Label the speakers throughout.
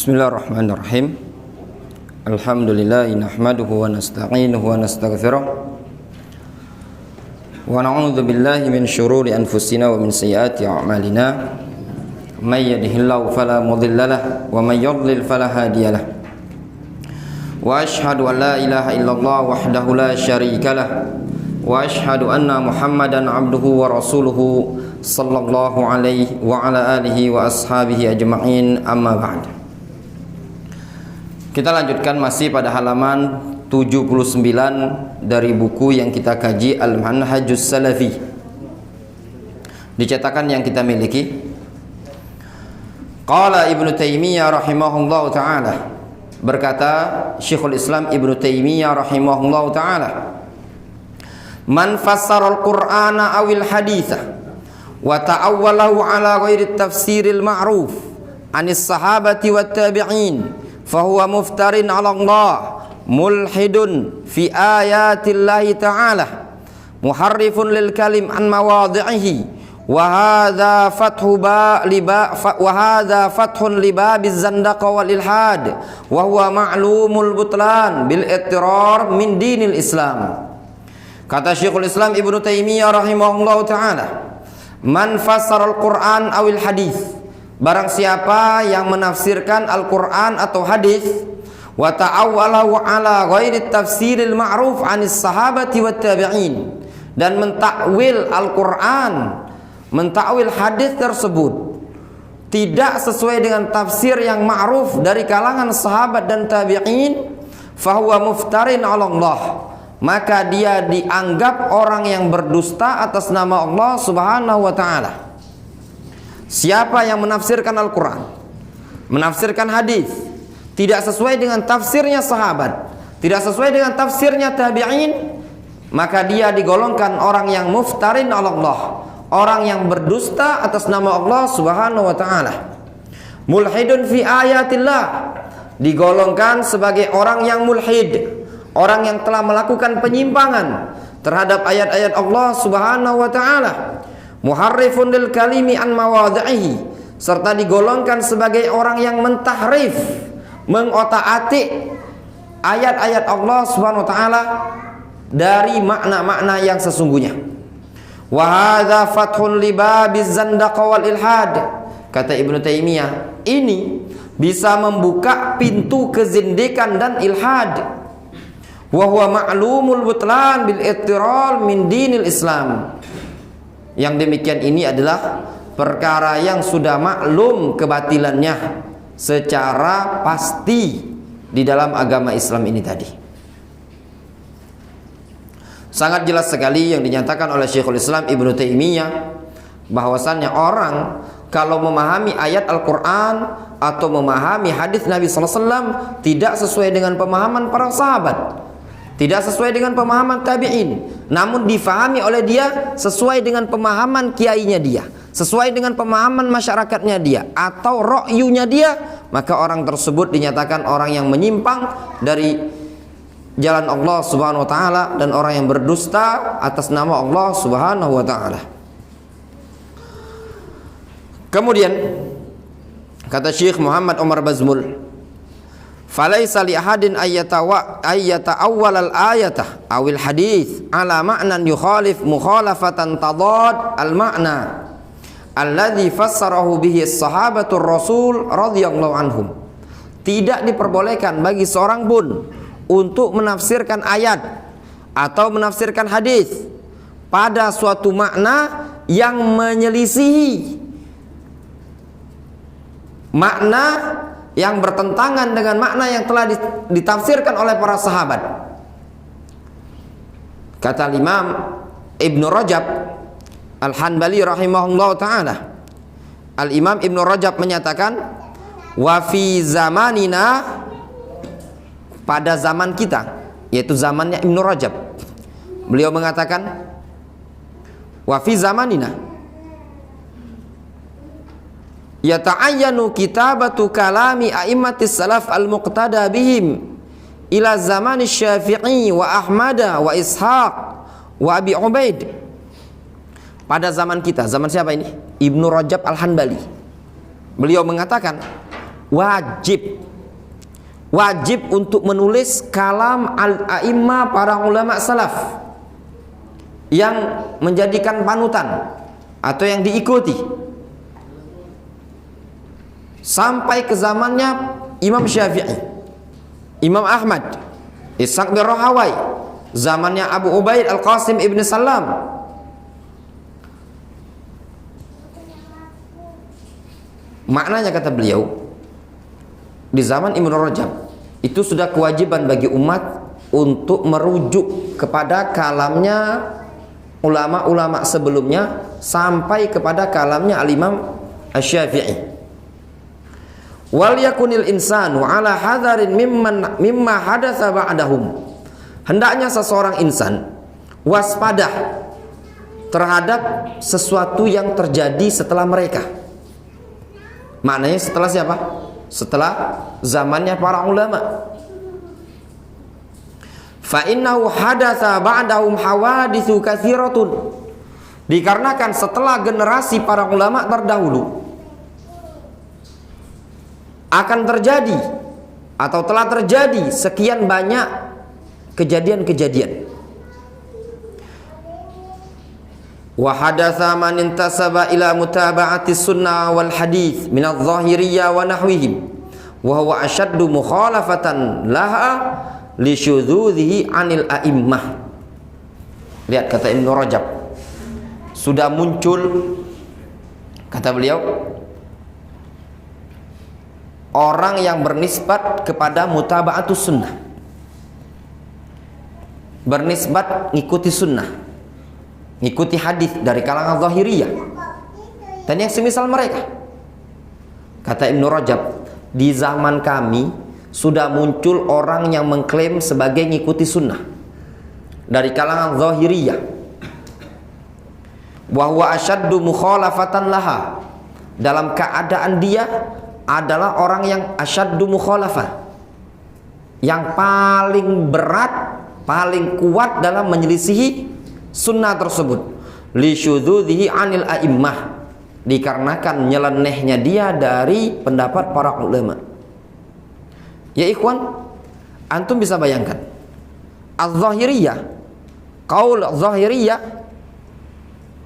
Speaker 1: Bismillahirrahmanirrahim. Alhamdulillah nahmaduhu wa nasta'inuhu wa nastaghfiruh wa na'udzu billahi min syururi anfusina wa min sayyiati a'malina. May yahdihillahu fala mudilla lahu wa may yudlil fala hadiya lahu. Wa asyhadu an la ilaha illallah wahdahu la syarika lahu wa asyhadu anna Muhammadan abduhu wa rasuluhu sallallahu alaihi wa ala alihi wa ashabihi ajma'in, amma ba'd. Kita lanjutkan masih pada halaman 79 dari buku yang kita kaji, Al-Manhajus Salafi, di cetakan yang kita miliki. Qala Ibnu Taimiyah rahimahullahu taala, berkata Syekhul Islam Ibnu Taimiyah rahimahullahu taala, man fassara al-Qur'ana awil haditha wa ta'awwalahu ala ghairi tafsiril ma'ruf anis sahabati wat tabi'in fahuwa muftarin ala Allah, mulhidun fi ayatillahi ta'ala, muharrifun lil kalim an mawadhi'ihi, wa hadha fathun libabiz zandaqa wal ilhad, wa huwa ma'lumul butlan bil ittirar min dinil Islam. Kata Syekhul Islam Ibnu Taimiyah rahimahullahu taala, man fassara al-Qur'an awil hadis, barang siapa yang menafsirkan Al-Quran atau hadis, wa ta'awwalahu ala ghairi tafsiril ma'ruf anis sahabati wat tabi'in, dan mentakwil Al-Quran, mentakwil hadis tersebut tidak sesuai dengan tafsir yang ma'ruf dari kalangan sahabat dan tabi'in, fahuwa muftarin ala Allah, maka dia dianggap orang yang berdusta atas nama Allah subhanahu wa ta'ala. Siapa yang menafsirkan Al-Quran, menafsirkan hadis tidak sesuai dengan tafsirnya sahabat, tidak sesuai dengan tafsirnya tabi'in, maka dia digolongkan orang yang muftarin ala Allah, orang yang berdusta atas nama Allah subhanahu wa ta'ala. Mulhidun fi ayatillah, digolongkan sebagai orang yang mulhid, orang yang telah melakukan penyimpangan terhadap ayat-ayat Allah subhanahu wa ta'ala. Muharrifun lil kalimi an mawadhi'ihi, serta digolongkan sebagai orang yang mentahrif, mengotak-atik ayat-ayat Allah subhanahu wa ta'ala dari makna-makna yang sesungguhnya. Wa hadza fathun libabiz zandaqa wal ilhad, kata Ibnu Taimiyah, ini bisa membuka pintu kezindikan dan ilhad. Wa huwa ma'lumul butlan bil ittiral min dinil Islam. Yang demikian ini adalah perkara yang sudah maklum kebatilannya secara pasti di dalam agama Islam ini tadi. Sangat jelas sekali yang dinyatakan oleh Syekhul Islam Ibnu Taimiyah, bahwasannya orang kalau memahami ayat Al-Quran atau memahami hadis Nabi SAW tidak sesuai dengan pemahaman para sahabat, tidak sesuai dengan pemahaman tabi'in, namun difahami oleh dia sesuai dengan pemahaman kiainya dia, sesuai dengan pemahaman masyarakatnya dia, atau ra'yunya dia, maka orang tersebut dinyatakan orang yang menyimpang dari jalan Allah subhanahu wa ta'ala dan orang yang berdusta atas nama Allah subhanahu wa ta'ala. Kemudian kata Syekh Muhammad Umar Bazmul, falaisa li ahadin ayyata'awwal al-ayatah awil hadith ala ma'nan yukhalif mukhalafatan tadad al-ma'na alladhi fassarahu bihi sahabatur rasul radhiyallahu anhum. Tidak diperbolehkan bagi seorang pun untuk menafsirkan ayat atau menafsirkan hadis pada suatu makna yang menyelisihi makna yang bertentangan dengan makna yang telah ditafsirkan oleh para sahabat. Kata Imam Ibnu Rajab Al-Hanbali rahimahullah ta'ala, Al-Imam Ibnu Rajab menyatakan, wa fi zamanina, pada zaman kita, yaitu zamannya Ibnu Rajab, beliau mengatakan, wa fi zamanina yata'ayyanu kitabatu kalami a'immatis salaf al-muqtada bihim ila zamani Syafi'i wa Ahmada wa Ishaq wa Abi Ubaid. Pada zaman kita, zaman siapa ini? Ibnu Rajab Al-Hanbali. Beliau mengatakan, wajib untuk menulis kalam al-a'immah, para ulama salaf yang menjadikan panutan atau yang diikuti sampai ke zamannya Imam Syafi'i, Imam Ahmad, Ishaq bin Rahawai, zamannya Abu Ubaid Al-Qasim ibn Salam. Maknanya kata beliau, di zaman Ibnu Rajab itu sudah kewajiban bagi umat untuk merujuk kepada kalamnya ulama-ulama sebelumnya sampai kepada kalamnya Al-Imam Asy-Syafi'i. Wal yakunil insanu ala hadarin mimma hadatsa ba'dahum. Hendaknya seseorang insan waspada terhadap sesuatu yang terjadi setelah mereka. Maknanya setelah siapa? Setelah zamannya para ulama. Fa innahu hadatsa ba'dahum hawaditsu katsiratun. Dikarenakan setelah generasi para ulama terdahulu akan terjadi atau telah terjadi sekian banyak kejadian-kejadian. Wa hadatsa man intasaba ila mutaba'ati sunnah wal hadits min adh-dhahiriyyah wa nahwihim wa huwa ashaddu mukhalafatan laha li syudzudzihi 'anil a'immah. Lihat kata Ibnu Rajab, sudah muncul kata beliau orang yang bernisbat kepada mutaba'atus sunnah, bernisbat ngikuti sunnah, ngikuti hadis dari kalangan zahiriyah dan yang semisal mereka. Kata Ibnu Rajab, di zaman kami sudah muncul orang yang mengklaim sebagai ngikuti sunnah dari kalangan zahiriyah, wa huwa asyaddu mukhalafatan laha, dalam keadaan dia adalah orang yang asyaddu mukhalafah, yang paling berat, paling kuat dalam menyelisihi sunnah tersebut, li syudzudzihi 'anil a'immah, dikarenakan nyelenehnya dia dari pendapat para ulama. Ya ikhwan, antum bisa bayangkan az-zahiriyah, qaul az-zahiriyah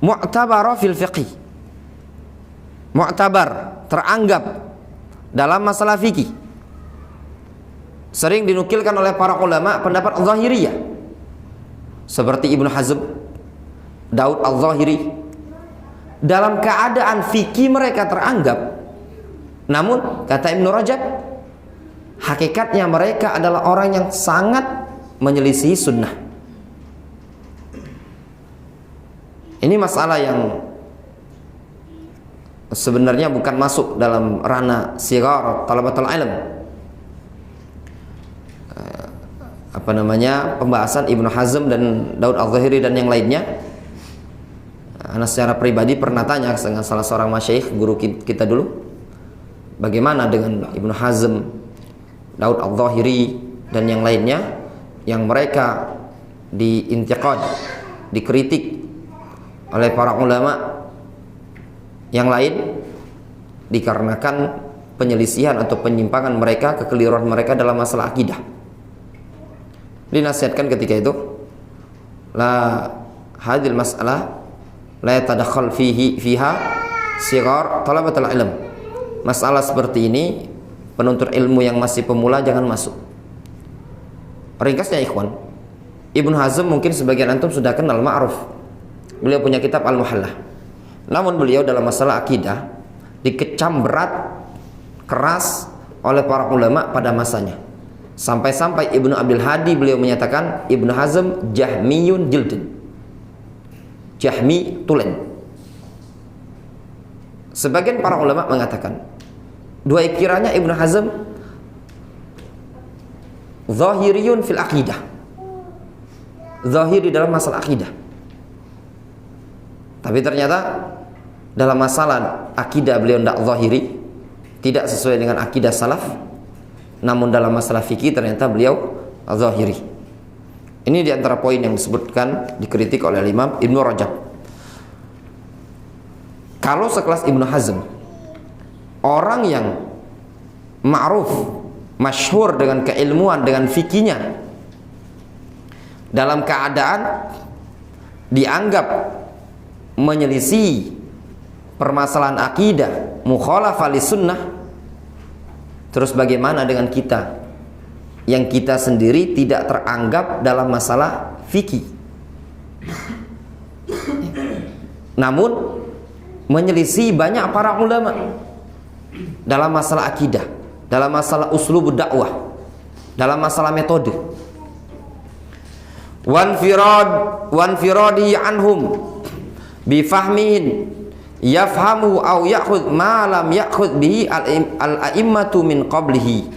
Speaker 1: mu'tabara fil fiqh, mu'tabar, teranggap dalam masalah fikih, sering dinukilkan oleh para ulama pendapat az-zahiriyah seperti Ibnu Hazm, Daud al-Zahiri. Dalam keadaan fikih mereka teranggap, namun kata Ibnu Rajab, hakikatnya mereka adalah orang yang sangat menyelisih sunnah. Ini masalah yang sebenarnya bukan masuk dalam ranah sigar talabatul ilm, pembahasan Ibnu Hazm dan Daud al-Zahiri dan yang lainnya. Ana secara pribadi pernah tanya dengan salah seorang masyayikh guru kita dulu, bagaimana dengan Ibnu Hazm, Daud al-Zahiri dan yang lainnya yang mereka diintiqad, dikritik oleh para ulama yang lain dikarenakan penyelisihan atau penyimpangan mereka, kekeliruan mereka dalam masalah akidah. Dinasihatkan ketika itu, la hadil mas'alah la yatadakhal fiha sigar talabatul ilm. Masalah seperti ini penuntut ilmu yang masih pemula jangan masuk. Ringkasnya ikhwan, Ibnu Hazm mungkin sebagian antum sudah kenal, ma'ruf. Beliau punya kitab Al-Muhallah. Namun beliau dalam masalah akidah dikecam berat, keras oleh para ulama pada masanya. Sampai-sampai Ibnu Abil Hadi beliau menyatakan Ibnu Hazm jahmiyun jildin, jahmi tulen. Sebagian para ulama mengatakan dua kiranya Ibnu Hazm zahiriyun fil aqidah, zahiri dalam masalah akidah, tapi ternyata dalam masalah akidah beliau tidak zahiri, tidak sesuai dengan akidah salaf. Namun dalam masalah fikih ternyata beliau zahiri. Ini diantara poin yang disebutkan, dikritik oleh Imam Ibnu Rajab. Kalau sekelas Ibnu Hazm, orang yang ma'ruf, masyhur dengan keilmuan, dengan fikihnya, dalam keadaan dianggap menyelisih permasalahan akidah, mukhalafah li sunnah, terus bagaimana dengan kita yang kita sendiri tidak teranggap dalam masalah fikih, namun menyelisih banyak para ulama dalam masalah akidah, dalam masalah uslub dakwah, dalam masalah metode. Wanfiradi anhum bifahmihin yafhamu aw ya'khudh ma lam ya'khudh bihi al-a'immatu min qablihi,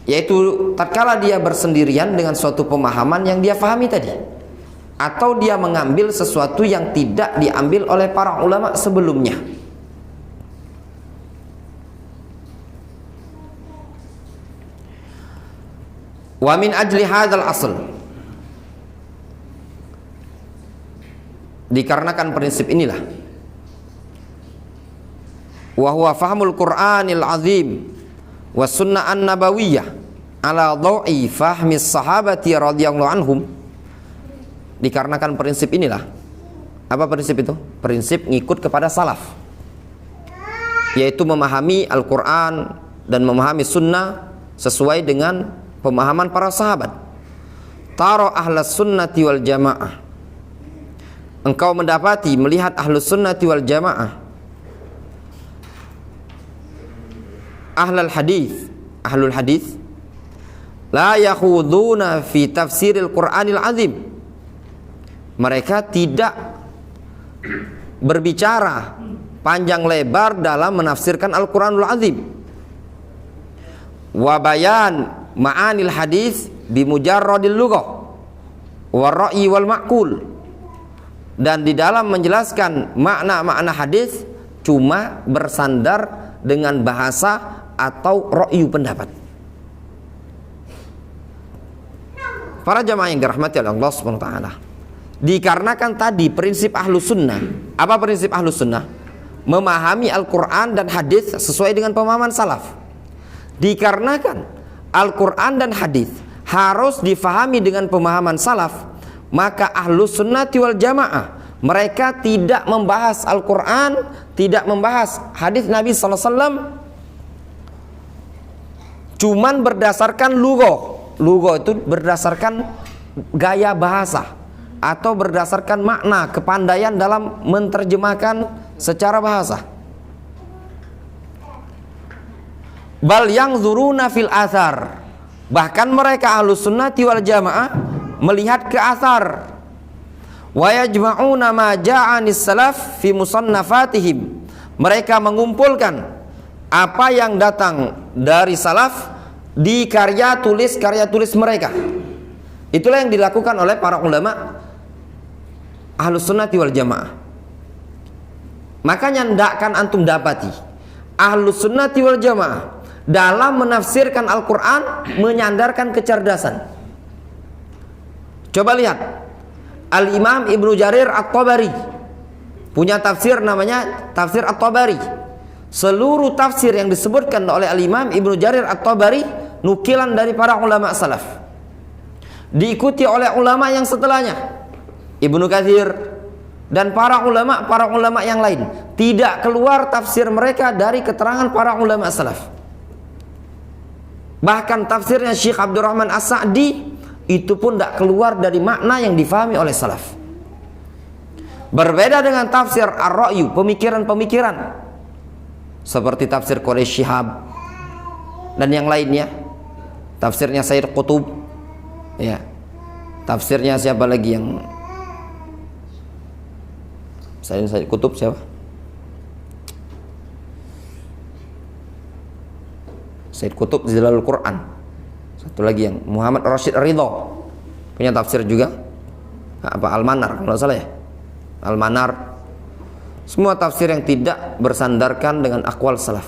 Speaker 1: yaitu tatkala dia bersendirian dengan suatu pemahaman yang dia fahami tadi, atau dia mengambil sesuatu yang tidak diambil oleh para ulama sebelumnya. Wa min ajli hadzal asl, dikarenakan prinsip inilah, wa huwa fahmul Qur'anil azim was sunnah an-nabawiyah ala dha'i fahmi sahabati radhiyallahu anhum. Dikarenakan prinsip inilah, apa prinsip itu? Prinsip ngikut kepada salaf, yaitu memahami Al-Quran dan memahami sunnah sesuai dengan pemahaman para sahabat. Tara ahlus sunnati wal jamaah, engkau mendapati, melihat ahlus sunnati wal jamaah, ahlul hadis la yakhuduna fi tafsiril Qur'anil azim, mereka tidak berbicara panjang lebar dalam menafsirkan Al-Quranul Azim. Wa bayan ma'anil hadis bimujarradil lughah wa ra'yi wal ma'qul, dan di dalam menjelaskan makna-makna hadis cuma bersandar dengan bahasa atau ra'yu pendapat. Para jamaah yang dirahmati oleh Allah Subhanahu wa taala, dikarenakan tadi prinsip ahlus sunnah. Apa prinsip ahlus sunnah? Memahami Al-Quran dan hadis sesuai dengan pemahaman salaf. Dikarenakan Al-Quran dan hadis harus difahami dengan pemahaman salaf, maka ahlus sunnati wal jamaah mereka tidak membahas Al-Quran, tidak membahas hadis Nabi SAW, cuman berdasarkan lughah. Lughah itu berdasarkan gaya bahasa atau berdasarkan makna, kepandaian dalam menerjemahkan secara bahasa. Bal yang zuruna fil athar, bahkan mereka ahlus sunnati wal jamaah melihat ke athar. Wa yajma'una ma ja'anis salaf fi musannafatihim, mereka mengumpulkan apa yang datang dari salaf di karya tulis mereka. Itulah yang dilakukan oleh para ulama ahlus sunnati wal jamaah. Makanya ndakkan antum dapati ahlus sunnati wal jamaah dalam menafsirkan Al-Quran menyandarkan kecerdasan. Coba lihat Al-Imam Ibnu Jarir At-Tabari punya tafsir namanya Tafsir At-Tabari. Seluruh tafsir yang disebutkan oleh Al-Imam Ibnu Jarir At-Tabari nukilan dari para ulama salaf, diikuti oleh ulama yang setelahnya, Ibnu Katsir dan para ulama yang lain. Tidak keluar tafsir mereka dari keterangan para ulama salaf. Bahkan tafsirnya Syekh Abdurrahman As-Sa'di itu pun tidak keluar dari makna yang difahami oleh salaf. Berbeda dengan tafsir Ar-Ra'yu, pemikiran-pemikiran seperti tafsir Quraish Shihab dan yang lainnya, tafsirnya Sayyid Qutub, ya, tafsirnya siapa lagi yang Sayyid Qutub siapa? Sayyid Qutub Zilalul Quran. Satu lagi yang Muhammad Rashid Ridho punya tafsir juga, apa, Al-Manar kalau salah ya, Al-Manar. Semua tafsir yang tidak bersandarkan dengan aqwal salaf.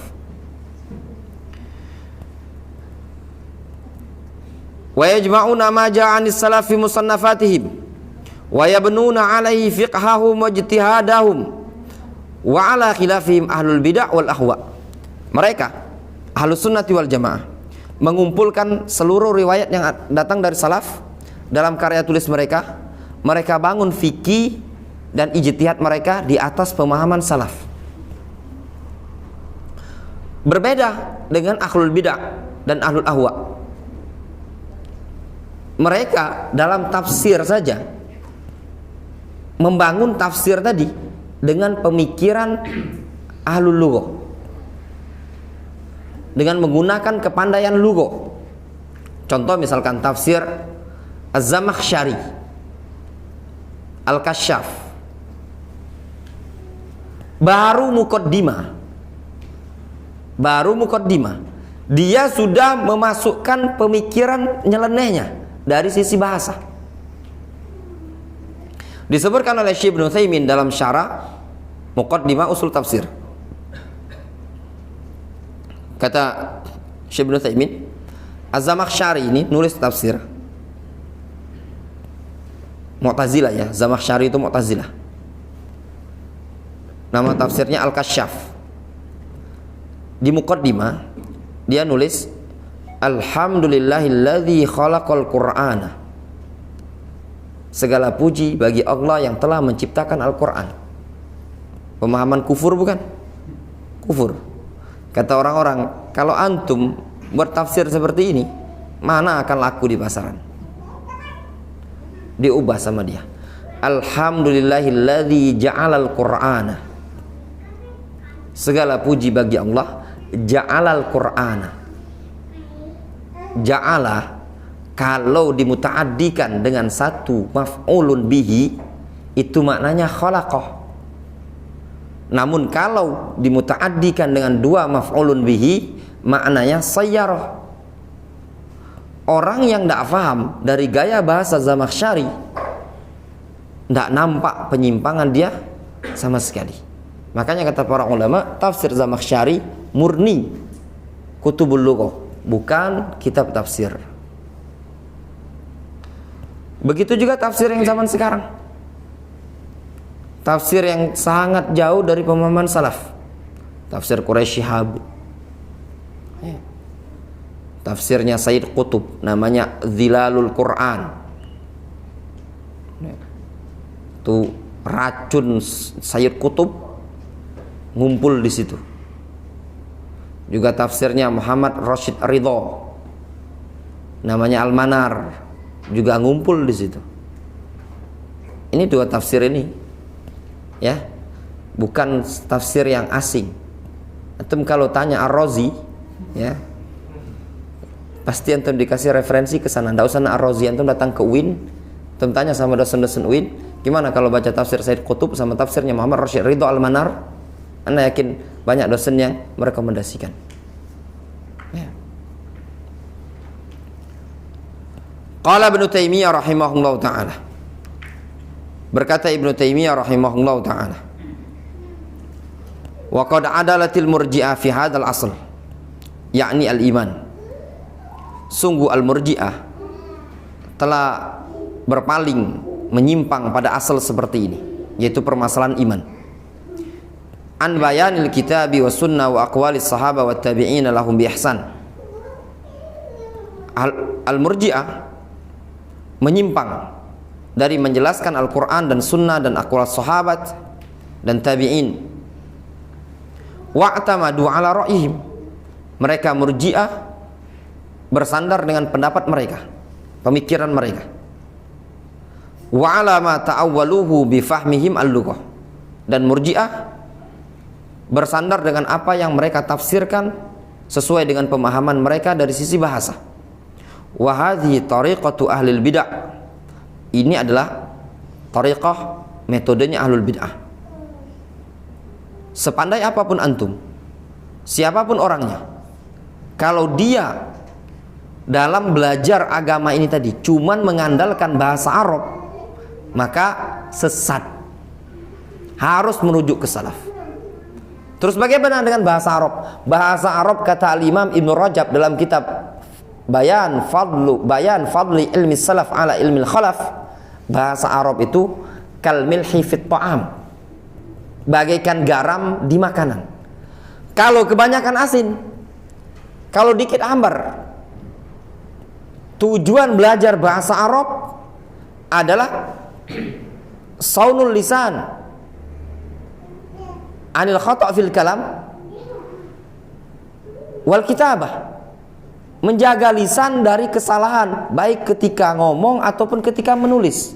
Speaker 1: Wa yajma'una ma ja'anis salaf fi musannafatihim wa yabnuna 'alaihi fiqhahum wa ijtihadahum Wa ala khilafihim ahlul bid'ah wal ahwa. Mereka ahlus sunnati wal jamaah mengumpulkan seluruh riwayat yang datang dari salaf dalam karya tulis mereka. Mereka bangun fikih dan ijtihad mereka di atas pemahaman salaf. Berbeda dengan ahlul bid'ah dan ahlul ahwa. Mereka dalam tafsir saja membangun tafsir tadi dengan pemikiran ahlul lughah, dengan menggunakan kepandaian lughah. Contoh misalkan tafsir Az-Zamakhsyari, Al-Kasyaf, baru muqaddimah dia sudah memasukkan pemikiran nyelenehnya dari sisi bahasa. Disebutkan oleh Syekh Ibnu Utsaimin dalam syarah Muqaddimah Ushul Tafsir. Kata Syekh Ibnu Utsaimin, Az-Zamakhsyari ini nulis tafsir Mu'tazilah ya, Zamakhsyari itu Mu'tazilah. Nama tafsirnya Al-Kasyaf. Di muqaddimah dia nulis Alhamdulillahilladzi khalaqal Qur'ana. Segala puji bagi Allah yang telah menciptakan Al-Qur'an. Pemahaman kufur bukan? Kufur. Kata orang-orang, kalau antum bertafsir seperti ini, mana akan laku di pasaran? Diubah sama dia. Alhamdulillahilladzi ja'alal Qur'ana. Segala puji bagi Allah, ja'alal Qur'ana. Ja'ala kalau dimuta'addikan dengan satu maf'ulun bihi itu maknanya khalaqah. Namun kalau dimuta'addikan dengan dua maf'ulun bihi maknanya sayyarah. Orang yang tidak paham dari gaya bahasa Zamakhsyari tidak nampak penyimpangan dia sama sekali. Makanya kata para ulama, tafsir Zamakhsyari murni kutubul lughah, bukan kitab tafsir. Begitu juga tafsir yang zaman sekarang, tafsir yang sangat jauh dari pemahaman salaf. Tafsir Quraisy Shihab, tafsirnya Sayyid Qutb, namanya Zilalul Quran. Itu racun Sayyid Qutb ngumpul di situ. Juga tafsirnya Muhammad Rashid Ridho, namanya Al-Manar, juga ngumpul di situ. Ini dua tafsir ini, ya, bukan tafsir yang asing. Antum kalau tanya Ar-Razi, ya, pasti antum dikasih referensi ke sana. Nggak usah Ar-Razi, antum datang ke UIN, antum tanya sama dosen-dosen UIN, gimana kalau baca tafsir Sayyid Qutb sama tafsirnya Muhammad Rashid Ridho Al-Manar? Anda yakin banyak dosen yang merekomendasikan. Ya. Qala Ibnu Taimiyah rahimahullah ta'ala. Berkata Ibnu Taimiyah rahimahullah ta'ala, wa qad adalatil murji'ah fi hadzal asl, yakni al-iman. Sungguh al-murji'ah telah berpaling menyimpang pada asal seperti ini, yaitu permasalahan iman. An bayanil kitabi wa sunnah wa aqwalis sahaba wa tabi'ina lahum bi ihsan. Al-murji'ah menyimpang dari menjelaskan Al-Quran dan sunnah dan aqwal sahabat dan tabi'in. Wa'tamadu ala ra'ihim. Mereka murji'ah bersandar dengan pendapat mereka, pemikiran mereka. Wa ala ma ta'awwaluhu bi fahmihim al-lughah. Dan murji'ah bersandar dengan apa yang mereka tafsirkan sesuai dengan pemahaman mereka dari sisi bahasa. Wa hadhihi tariqatu ahlil bid'ah. Ini adalah tariqah, metodenya ahlul bid'ah. Sepandai apapun antum, siapapun orangnya, kalau dia dalam belajar agama ini tadi cuman mengandalkan bahasa Arab, maka sesat. Harus merujuk ke salaf. Terus bagaimana dengan bahasa Arab? Bahasa Arab kata Al-Imam Ibnu Rajab dalam kitab Bayan Fadli Ilmi Salaf ala Ilmi Khalaf, bahasa Arab itu kal milhi fit ta'am. bagaikan garam di makanan. Kalau kebanyakan asin, kalau dikit hambar. Tujuan belajar bahasa Arab adalah saunul lisan anil khata' fil kalam wal kitabah, menjaga lisan dari kesalahan baik ketika ngomong ataupun ketika menulis.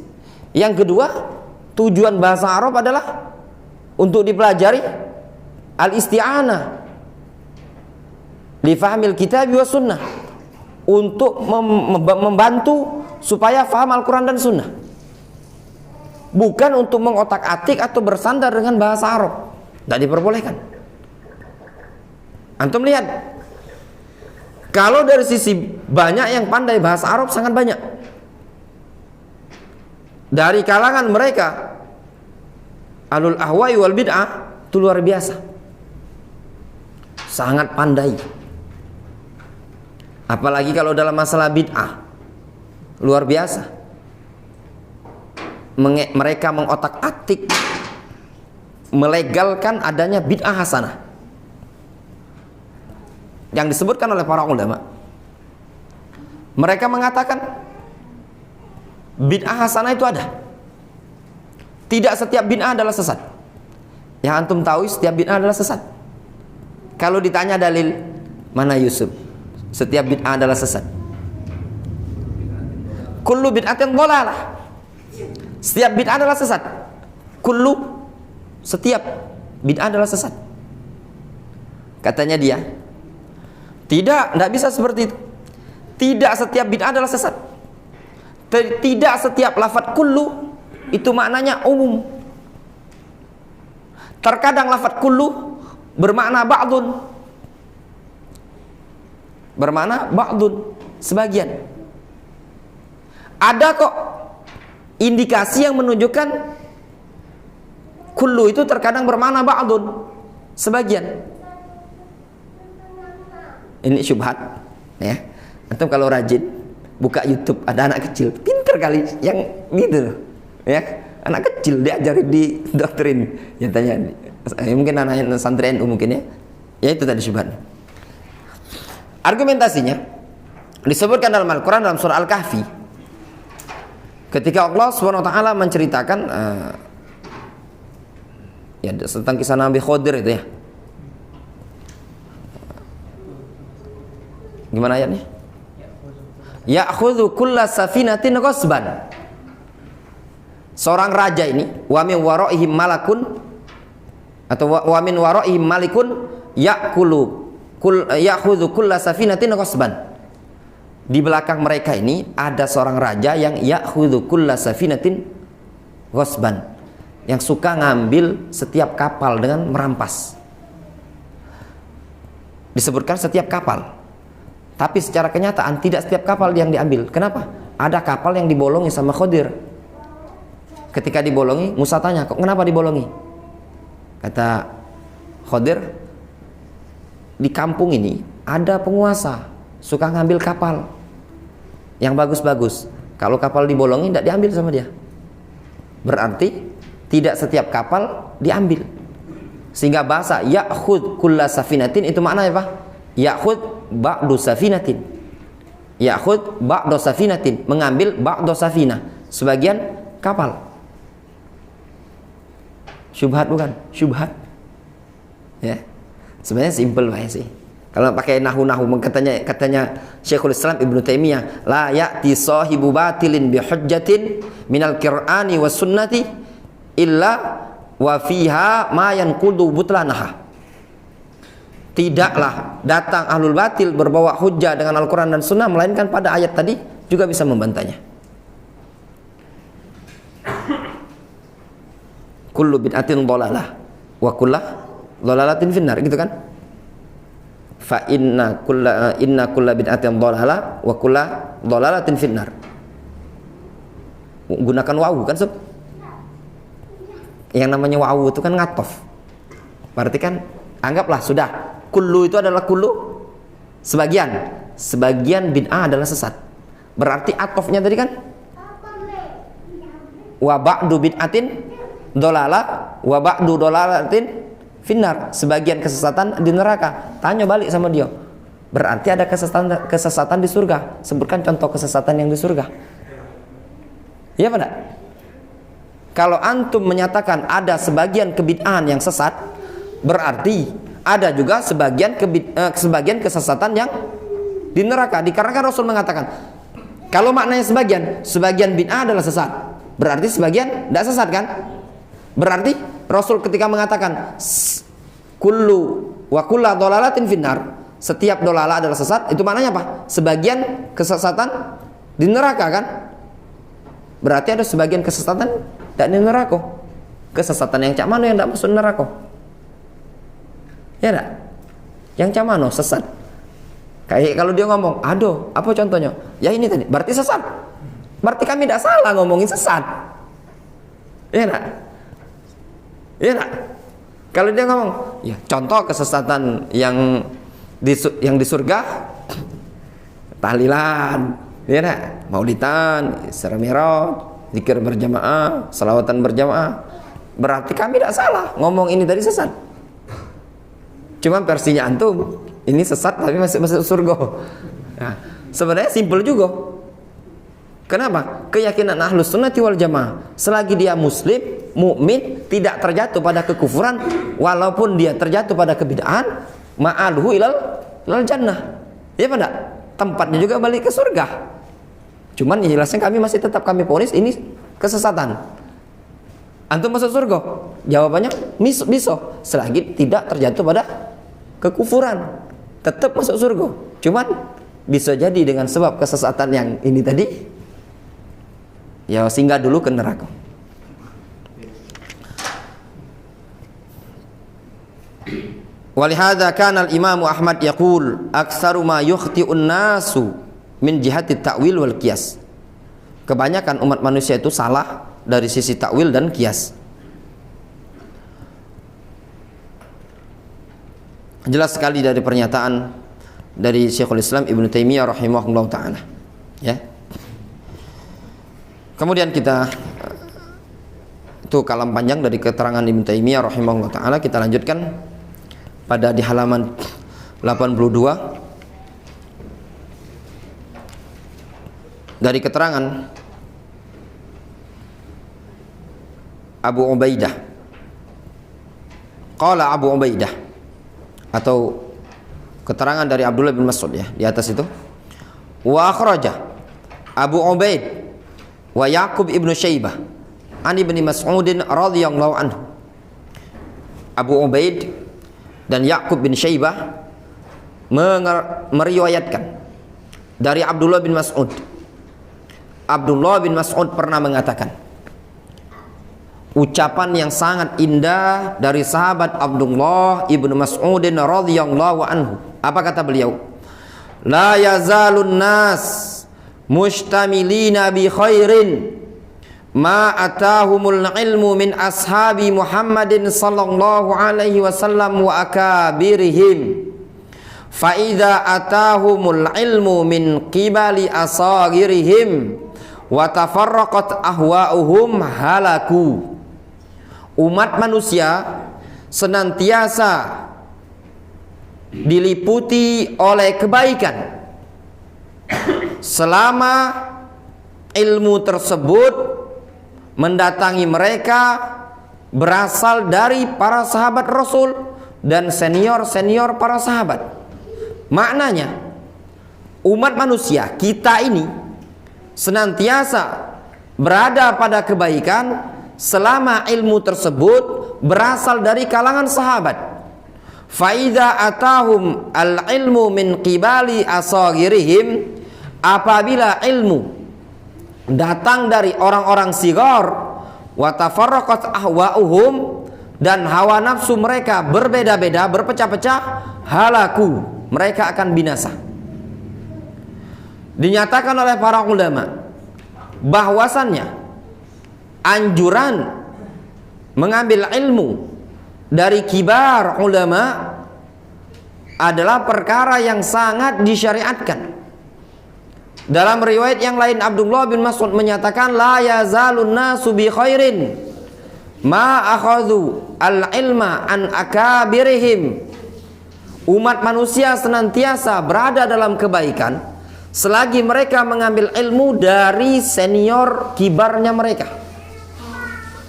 Speaker 1: Yang kedua, tujuan bahasa Arab adalah untuk dipelajari al-isti'anah li fahmil kitab wa sunnah, untuk membantu supaya faham Al-Quran dan Sunnah, bukan untuk mengotak-atik atau bersandar dengan bahasa Arab. Tidak diperbolehkan. Antum lihat, kalau dari sisi banyak yang pandai bahasa Arab, sangat banyak. Dari kalangan mereka alul ahwai wal bid'ah itu luar biasa, sangat pandai. Apalagi kalau dalam masalah bid'ah, luar biasa. Mereka mengotak-atik, melegalkan adanya bid'ah hasanah yang disebutkan oleh para ulama. Mereka mengatakan bid'ah hasanah itu ada. Tidak setiap bid'ah adalah sesat. Yang antum tahu, setiap bid'ah adalah sesat. Kalau ditanya dalil, mana Yusuf? Setiap bid'ah adalah sesat. Kullu bid'atin dhalalah. Setiap bid'ah adalah sesat. Setiap bid'ah adalah sesat. Katanya dia, tidak bisa seperti itu. Tidak setiap bid'ah adalah sesat. Tidak setiap lafadz kullu itu maknanya umum. Terkadang lafadz kullu bermakna ba'dun, sebagian. Ada kok indikasi yang menunjukkan kullu itu terkadang bermakna ba'dun, sebagian. Ini syubhat, ya. Antum kalau rajin buka YouTube, ada anak kecil pinter kali yang gitu, ya. Anak kecil diajarin di doktrin, ya tanya, mungkin anak santri NU mungkin, ya. Ya itu tadi syubhat. Argumentasinya disebutkan dalam Al-Quran, dalam surah Al-Kahfi, ketika Allah SWT menceritakan ya tentang kisah Nabi Khidir itu, ya. Gimana ayatnya? Ya'khudhu kulla safinatin ghasban. Seorang raja ini, wa min waraihim malakun, atau wa min waraihim malikun ya'khudhu kulla safinatin ghasban. Di belakang mereka ini ada seorang raja yang ya'khudhu kulla safinatin ghasban, yang suka ngambil setiap kapal dengan merampas. Disebutkan setiap kapal, tapi secara kenyataan tidak setiap kapal yang diambil. Kenapa? Ada kapal yang dibolongi sama Khidir. Ketika dibolongi, Musa tanya, kok kenapa dibolongi? Kata Khidir, di kampung ini ada penguasa suka ngambil kapal yang bagus-bagus. Kalau kapal dibolongi, tidak diambil sama dia. Berarti tidak setiap kapal diambil. Sehingga bahasa ya'khud kulla safinatin itu maknanya apa? Ya'khud ba'du safinatin. Ya'khud ba'du safinatin, mengambil ba'du safinah, sebagian kapal. Syubhat bukan? Syubhat. Ya. Sebenarnya simpel banget sih. Kalau pakai nahu-nahu, katanya Syekhul Islam Ibnu Taimiyah, la ya'ti sahibu batilin bi hujjatin minal qur'ani was sunnati illa wa fiha ma yanqudu butlanaha. Tidaklah datang ahlul batil berbawa hujjah dengan Al-Quran dan Sunnah, melainkan pada ayat tadi juga bisa membantahnya. Kullu bid'atin dhalalah wa kullu dhalalatin finnar, gitu kan? Fa inna kulla bid'atin dhalalah wa kullu dhalalatin finnar. Gunakan wawu kan, Sob? Yang namanya wawu itu kan ngatof. Berarti kan anggaplah sudah, kullu itu adalah kullu sebagian bid'ah adalah sesat. Berarti atofnya tadi kan wa ba'du bid'atin dhalalah wa ba'du dolalatin finnar, sebagian kesesatan di neraka. Tanya balik sama dia, berarti ada kesesatan di surga. Sebutkan contoh kesesatan yang di surga. Iya apa enggak? Kalau antum menyatakan ada sebagian kebid'ahan yang sesat, berarti ada juga sebagian kesesatan yang di neraka. Dikarenakan Rasul mengatakan, kalau maknanya sebagian bid'ah adalah sesat, berarti sebagian tidak sesat kan? Berarti Rasul ketika mengatakan kullu wa kullu dhalalatin finnar, setiap dolalah adalah sesat, itu maknanya apa? Sebagian kesesatan di neraka kan? Berarti ada sebagian kesesatan tidak di neraka. Kesesatan yang cak mano yang tidak masuk neraka? Ya enggak? Yang cak mano sesat. Kayak kalau dia ngomong, aduh, apa contohnya? Ya ini tadi, berarti sesat. Berarti kami tidak salah ngomongin sesat. Ya enggak? Ya enggak? Kalau dia ngomong, ya contoh kesesatan yang di surga, tahlilan, ya enggak? Maulidan, Isra Mi'raj, zikir berjamaah, salawatan berjamaah. Berarti kami tidak salah ngomong ini tadi sesat. Cuma versinya antum, ini sesat tapi masih masuk surga. Nah, sebenarnya simpel juga. Kenapa? Keyakinan Ahlus Sunnati wal Jamaah, selagi dia muslim, mukmin, tidak terjatuh pada kekufuran, walaupun dia terjatuh pada kebid'ahan, ma'aluhu ilal jannah. Ya apa enggak? Tempatnya juga balik ke surga. Cuman jelasnya kami ponis ini kesesatan. Antum masuk surga? Jawabannya bisa, selagi tidak terjatuh pada kekufuran, tetap masuk surga. Cuman bisa jadi dengan sebab kesesatan yang ini tadi, ya singgah dulu ke neraka. Walihada kana al-Imam Ahmad yaqul aktsaru ma yukhti'un nasu min jihati ta'wil wal qiyas. Kebanyakan umat manusia itu salah dari sisi takwil dan qiyas. Jelas sekali dari pernyataan dari Syekhul Islam Ibnu Taimiyah rahimahullah taala. Ya. Kemudian kita itu kalam panjang dari keterangan Ibnu Taimiyah rahimahullah taala, kita lanjutkan pada di halaman 82 dari keterangan Abu Ubaidah. Qala Abu Ubaidah, atau keterangan dari Abdullah bin Mas'ud ya di atas itu. Wa akhraja Abu Ubaid wa Yaqub ibnu Syaibah an ibni Mas'udin radhiyallahu anhu. Abu Ubaid dan Yaqub bin Syaibah meriwayatkan dari Abdullah bin Mas'ud. Abdullah bin Mas'ud pernah mengatakan ucapan yang sangat indah dari sahabat Abdullah ibnu Mas'udin radhiyallahu anhu. Apa kata beliau? La yazalun nas mustamilina bi khairin ma atahumul ilmu min ashabi Muhammadin sallallahu alaihi wasallam wa akabirihim. Fa idza atahumul ilmu min qibali asagirihim wa tafarraqat ahwa'uhum halaku. Umat manusia senantiasa diliputi oleh kebaikan selama ilmu tersebut mendatangi mereka berasal dari para sahabat Rasul dan senior-senior para sahabat. Maknanya umat manusia kita ini senantiasa berada pada kebaikan selama ilmu tersebut berasal dari kalangan sahabat. Faida atahum al-ilmu min qibali asagirihim, apabila ilmu datang dari orang-orang sigar, wa tafarraqat ahwa'uhum, dan hawa nafsu mereka berbeda-beda, berpecah-pecah, halaku, mereka akan binasa. Dinyatakan oleh para ulama bahwasannya anjuran mengambil ilmu dari kibar ulama adalah perkara yang sangat disyariatkan. Dalam riwayat yang lain Abdullah bin Mas'ud menyatakan la yazalun nasu bi khairin ma akhadhu al-ilma an akabirihim. Umat manusia senantiasa berada dalam kebaikan selagi mereka mengambil ilmu dari senior kibarnya mereka.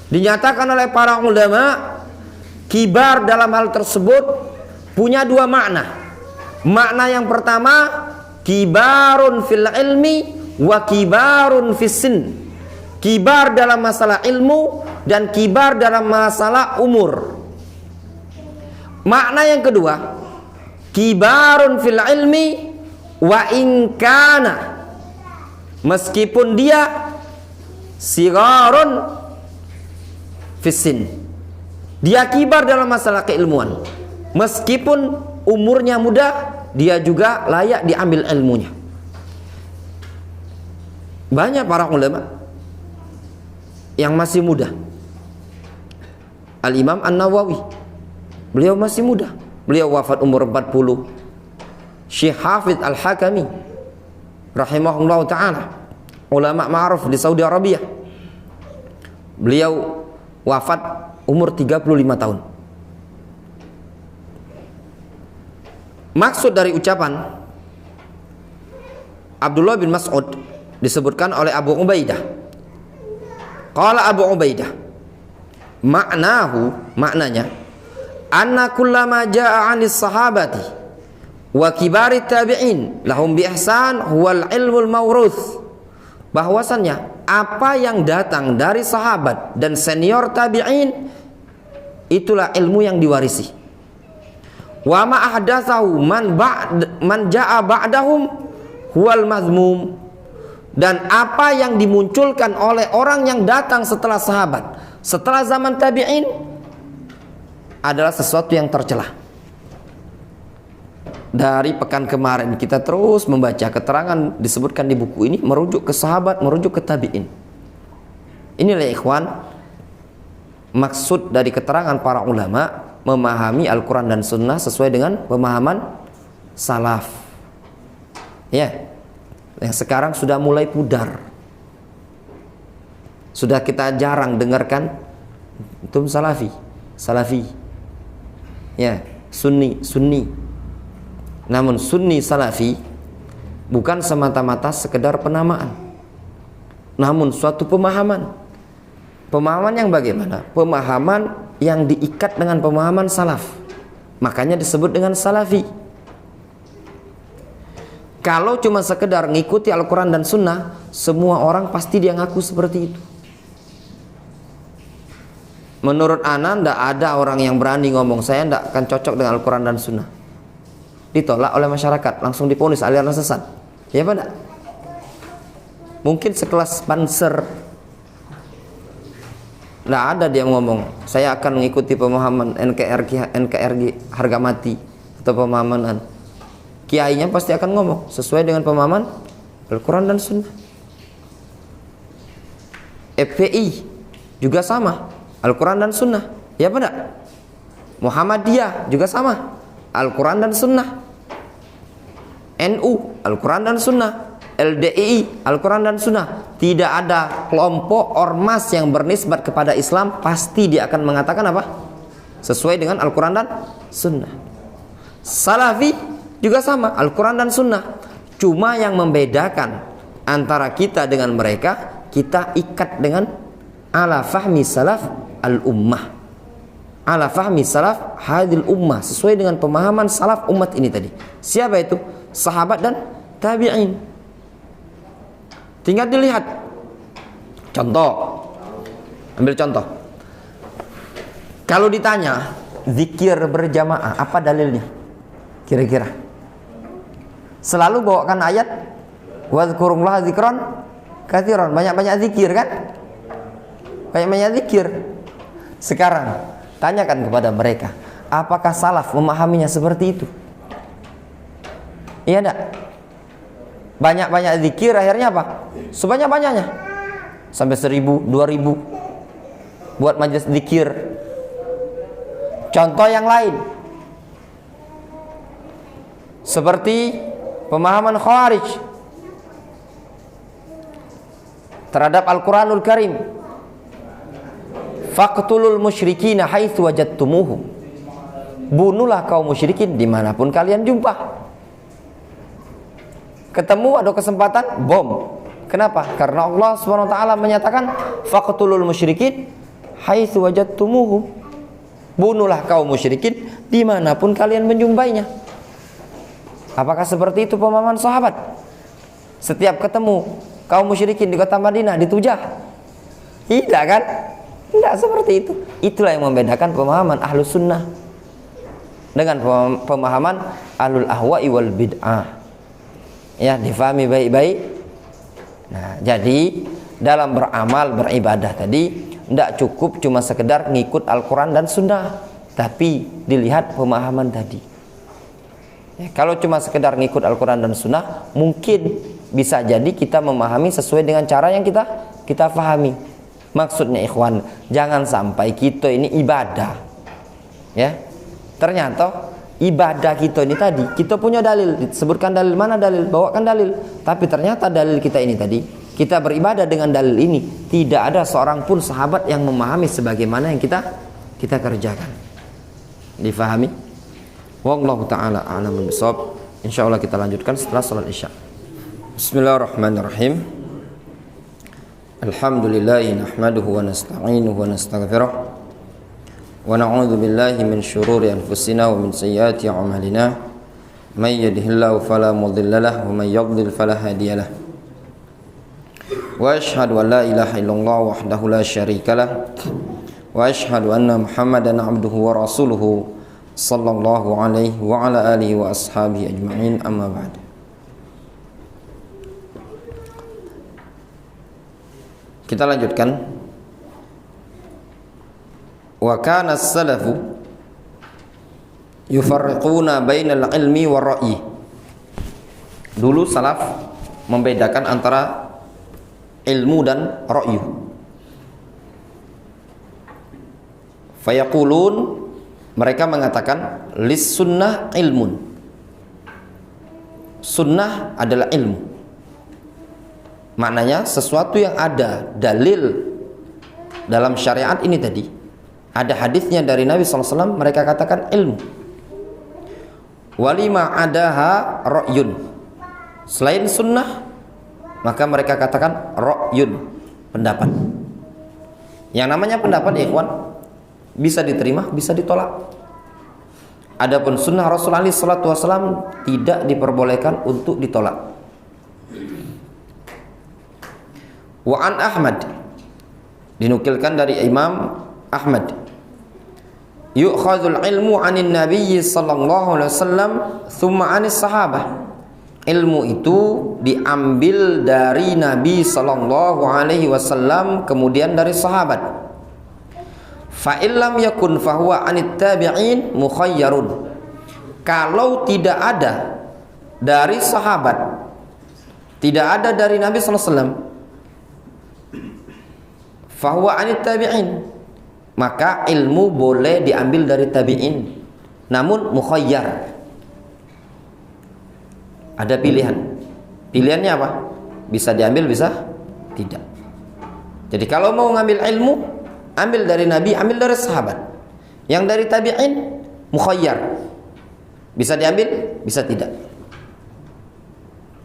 Speaker 1: Dinyatakan oleh para ulama, kibar dalam hal tersebut punya dua makna. Makna yang pertama, kibarun fil ilmi wa kibarun fis sin. Kibar dalam masalah ilmu dan kibar dalam masalah umur. Makna yang kedua, kibarun fil ilmi wa inkana, meskipun dia sigarun fisin, dia kibar dalam masalah keilmuan, meskipun umurnya muda, dia juga layak diambil ilmunya. Banyak para ulama yang masih muda. Al-Imam An-Nawawi, beliau masih muda, beliau wafat umur 40. Syekh Hafidh Al-Hakami rahimahullah ta'ala, ulama ma'ruf di Saudi Arabia, beliau wafat umur 35 tahun. Maksud dari ucapan Abdullah bin Mas'ud disebutkan oleh Abu Ubaidah. Qala Abu Ubaidah, maknanya anna kullama jaa 'anis sahabati wa kibari tabi'in lahum bi ihsan huwal ilmul mawruth. Bahwasannya apa yang datang dari sahabat dan senior tabi'in itulah ilmu yang diwarisi. Wa ma ahdatsahu man jaa ba'dahum huwal mazmum. Dan apa yang dimunculkan oleh orang yang datang setelah sahabat, setelah zaman tabi'in, adalah sesuatu yang tercela. Dari pekan kemarin kita terus membaca keterangan disebutkan di buku ini, merujuk ke sahabat, merujuk ke tabi'in. Inilah ikhwan, maksud dari keterangan para ulama memahami Al-Quran dan Sunnah sesuai dengan pemahaman salaf. Ya, yang sekarang sudah mulai pudar. Sudah kita jarang dengarkan antum salafi, ya, sunni. Namun sunni salafi bukan semata-mata sekedar penamaan, namun suatu pemahaman. Pemahaman yang bagaimana? Pemahaman yang diikat dengan pemahaman salaf. Makanya disebut dengan salafi. Kalau cuma sekedar ngikuti Al-Quran dan Sunnah, semua orang pasti dia ngaku seperti itu. Menurut ana, tidak ada orang yang berani ngomong saya tidak akan cocok dengan Al-Quran dan Sunnah. Ditolak oleh masyarakat, langsung diponis aliran sesat. Ya pada? Mungkin sekelas Banser, tidak ada dia ngomong saya akan mengikuti pemahaman NKRI harga mati atau pemahaman. Kiainya pasti akan ngomong sesuai dengan pemahaman Al-Quran dan Sunnah. FPI juga sama, Al-Quran dan Sunnah. Ya benar. Muhammadiyah juga sama, Al-Quran dan Sunnah. NU, Al-Quran dan Sunnah. LDII, Al-Quran dan Sunnah. Tidak ada kelompok ormas yang bernisbat kepada Islam pasti dia akan mengatakan apa? Sesuai dengan Al-Quran dan Sunnah. Salafi juga sama, Al-Quran dan Sunnah. Cuma yang membedakan antara kita dengan mereka, kita ikat dengan ala fahmi salaf al-ummah, ala fahmi salaf hadil ummah, sesuai dengan pemahaman salaf umat ini tadi. Siapa itu? Sahabat dan tabi'in. Tinggal dilihat. Contoh, ambil contoh. Kalau ditanya zikir berjamaah, apa dalilnya? Kira-kira selalu bawakan ayat wadhkurullaha dzikran katsiran, banyak-banyak zikir kan? Banyak-banyak zikir. Sekarang tanyakan kepada mereka, apakah salaf memahaminya seperti itu? Iya enggak? Banyak-banyak zikir akhirnya apa? Sebanyak-banyaknya. Sampai 1000, 2000 buat majelis zikir. Contoh yang lain seperti pemahaman Khawarij terhadap Al-Quranul Karim. faqtulul musyrikina haitsu wajadtumuhum. Bunuhlah kaum musyrikin dimanapun kalian jumpa. Ketemu ada kesempatan, bom. Kenapa? Karena Allah Subhanahu wa taala menyatakan faqtulul musyrikin haitsu wajadtumuhum. Bunuhlah kaum musyrikin dimanapun kalian menjumpainya. Apakah seperti itu pemahaman sahabat? Setiap ketemu kaum musyrikin di kota Madinah ditujah? Tidak kan? Tidak seperti itu. Itulah yang membedakan pemahaman ahlus sunnah dengan pemahaman ahlul ahwa'i wal bid'ah. Ya, difahami baik-baik. Nah, jadi dalam beramal, beribadah tadi tidak cukup cuma sekedar ngikut Al-Quran dan Sunnah, tapi dilihat pemahaman tadi. Ya, kalau cuma sekedar ngikut Al-Quran dan Sunnah, mungkin bisa jadi kita memahami sesuai dengan cara yang kita pahami. Maksudnya ikhwan, jangan sampai kita ini ibadah, ya ternyata ibadah kita ini tadi, kita punya dalil, disebutkan dalil, mana dalil, bawakan dalil, tapi ternyata dalil kita ini tadi, kita beribadah dengan dalil ini, tidak ada seorang pun sahabat yang memahami sebagaimana yang kita kerjakan. Difahami? Wallahu ta'ala a'lamu bishawab. Insyaallah kita lanjutkan setelah salat Isya. Bismillahirrahmanirrahim. Alhamdulillahi nahmaduhu wa nasta'inuhu wa nastaghfiruh wa na'udzu billahi min syururi anfusina wa min sayyiati a'malina. May yahdihillahu fala mudilla lahu wa may yudlil fala hadiya lahu. Wa asyhadu an la ilaha illallah wahdahu la syarika lah wa asyhadu anna Muhammadan abduhu wa rasuluhu sallallahu alaihi wa ala alihi wa ashabihi ajma'in, amma ba'd. Kita lanjutkan. Wa kana as-salafu yufarriquna bainal ilmi war ra'yi. Dulu salaf membedakan antara ilmu dan ra'yu. Fayaqulun, mereka mengatakan lis sunnah ilmun. Sunnah adalah ilmu. Maknanya sesuatu yang ada dalil dalam syariat ini tadi, ada hadisnya dari Nabi SAW, mereka katakan ilmu. Walima adaha ra'yun. Selain sunnah, maka mereka katakan ra'yun, pendapat. Yang namanya pendapat ya ikhwan, bisa diterima, bisa ditolak. Adapun sunnah Rasulullah SAW tidak diperbolehkan untuk ditolak. Wa an Ahmad, dinukilkan dari Imam Ahmad, yu'khadzul ilmu 'anin nabiyyi sallallahu alaihi wasallam thumma 'anis sahabah. Ilmu itu diambil dari Nabi sallallahu alaihi wasallam, kemudian dari sahabat. Fa illam yakun fahuwa 'anit tabi'in mukhayyarun. Kalau tidak ada dari sahabat, tidak ada dari Nabi sallallahu alaihi wasallam, fahuwa 'anit tabi'in, maka ilmu boleh diambil dari tabi'in, namun mukhayyar. Ada pilihan. Pilihannya apa? Bisa diambil, bisa tidak. Jadi kalau mau ngambil ilmu, ambil dari Nabi, ambil dari sahabat. Yang dari tabi'in mukhayyar. Bisa diambil, bisa tidak.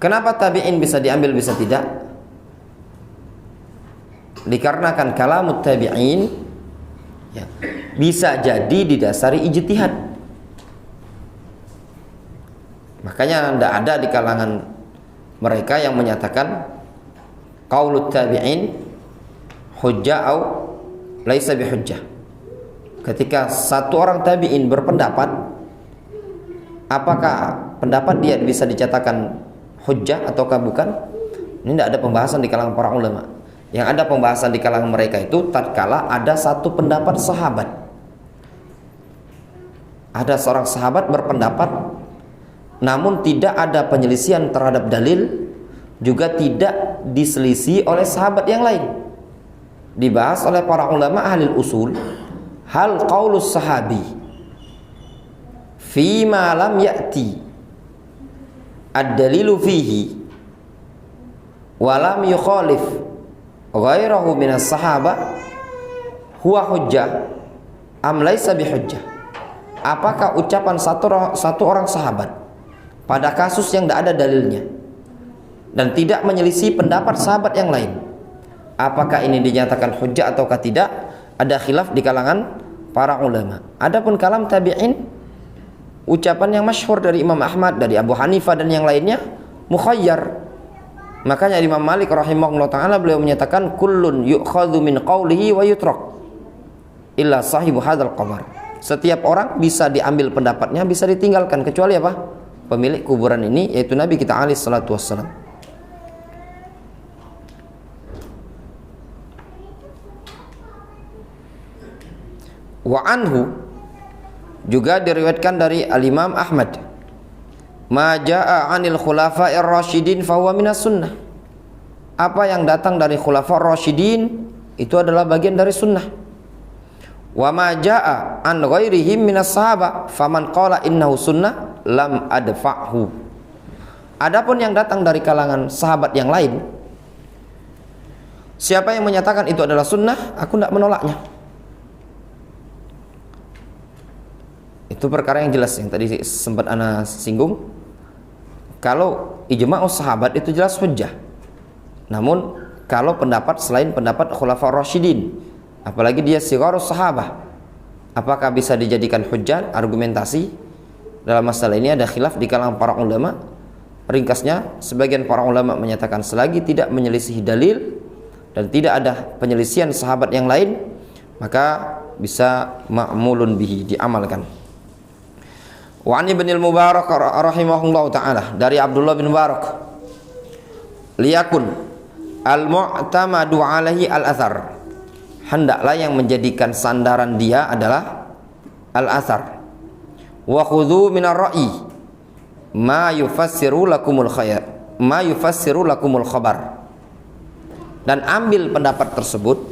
Speaker 1: Kenapa tabi'in bisa diambil, bisa tidak? Dikarenakan kalamut tabi'in ya, bisa jadi didasari ijtihad. Makanya tidak ada di kalangan mereka yang menyatakan qaulut tabi'in hujjah atau laisa bihujjah. Ketika satu orang tabi'in berpendapat, apakah pendapat dia bisa dicatakan hujjah ataukah bukan? Ini tidak ada pembahasan di kalangan para ulama. Yang ada pembahasan di kalangan mereka itu tatkala ada satu pendapat sahabat. Ada seorang sahabat berpendapat, namun tidak ada penyelisihan terhadap dalil, juga tidak diselisih oleh sahabat yang lain. Dibahas oleh para ulama ahli usul, hal qaulus sahabi fi ma lam ya'ti ad-dalilu fihi wa lam yukhalif ghairahu minas sahabah huwa hujjah am laisa bihujjah? Apakah ucapan satu orang sahabat pada kasus yang tidak ada dalilnya dan tidak menyelisih pendapat sahabat yang lain, apakah ini dinyatakan hujjah ataukah tidak? Ada khilaf di kalangan para ulama. Adapun kalam tabi'in, ucapan yang masyhur dari Imam Ahmad, dari Abu Hanifah dan yang lainnya, mukhayyar. Makanya Imam Malik rahimahullah ta'ala beliau menyatakan kullun yu'khadhu min qawlihi wa yutrak illa sahibu hadzal qabr. Setiap orang bisa diambil pendapatnya, bisa ditinggalkan, kecuali apa? Pemilik kuburan ini, yaitu Nabi kita alaihi salatu wassalam. Wa anhu, juga diriwayatkan dari Al-Imam Ahmad, ma jaa 'anil khulafa'ir rasyidin fa huwa minas sunnah. Apa yang datang dari khulafa' rasyidin itu adalah bagian dari sunnah. Wa ma jaa an ghairihim minas sahaba faman qala innahu sunnah lam adfa'hu. Adapun yang datang dari kalangan sahabat yang lain, siapa yang menyatakan itu adalah sunnah, aku tidak menolaknya. Itu perkara yang jelas yang tadi sempat ana singgung. Kalau ijma'us sahabat itu jelas hujjah. Namun kalau pendapat selain pendapat khulafa rasyidin, apalagi dia sigharus sahabah, apakah bisa dijadikan hujjah, argumentasi? Dalam masalah ini ada khilaf di kalangan para ulama. Ringkasnya, sebagian para ulama menyatakan selagi tidak menyelisih dalil dan tidak ada penyelisihan sahabat yang lain, maka bisa ma'mulun bihi, diamalkan. Wa an Ibnul Mubarak rahimahullah ta'ala, dari Abdullah bin Mubarak, liyakun al-mu'tamadu alaihi al-athar, hendaklah yang menjadikan sandaran dia adalah al-athar. Wa khudhu minar ra'i ma yufassiru lakumul khayr, ma yufassiru lakumul khabar. Dan ambil pendapat tersebut,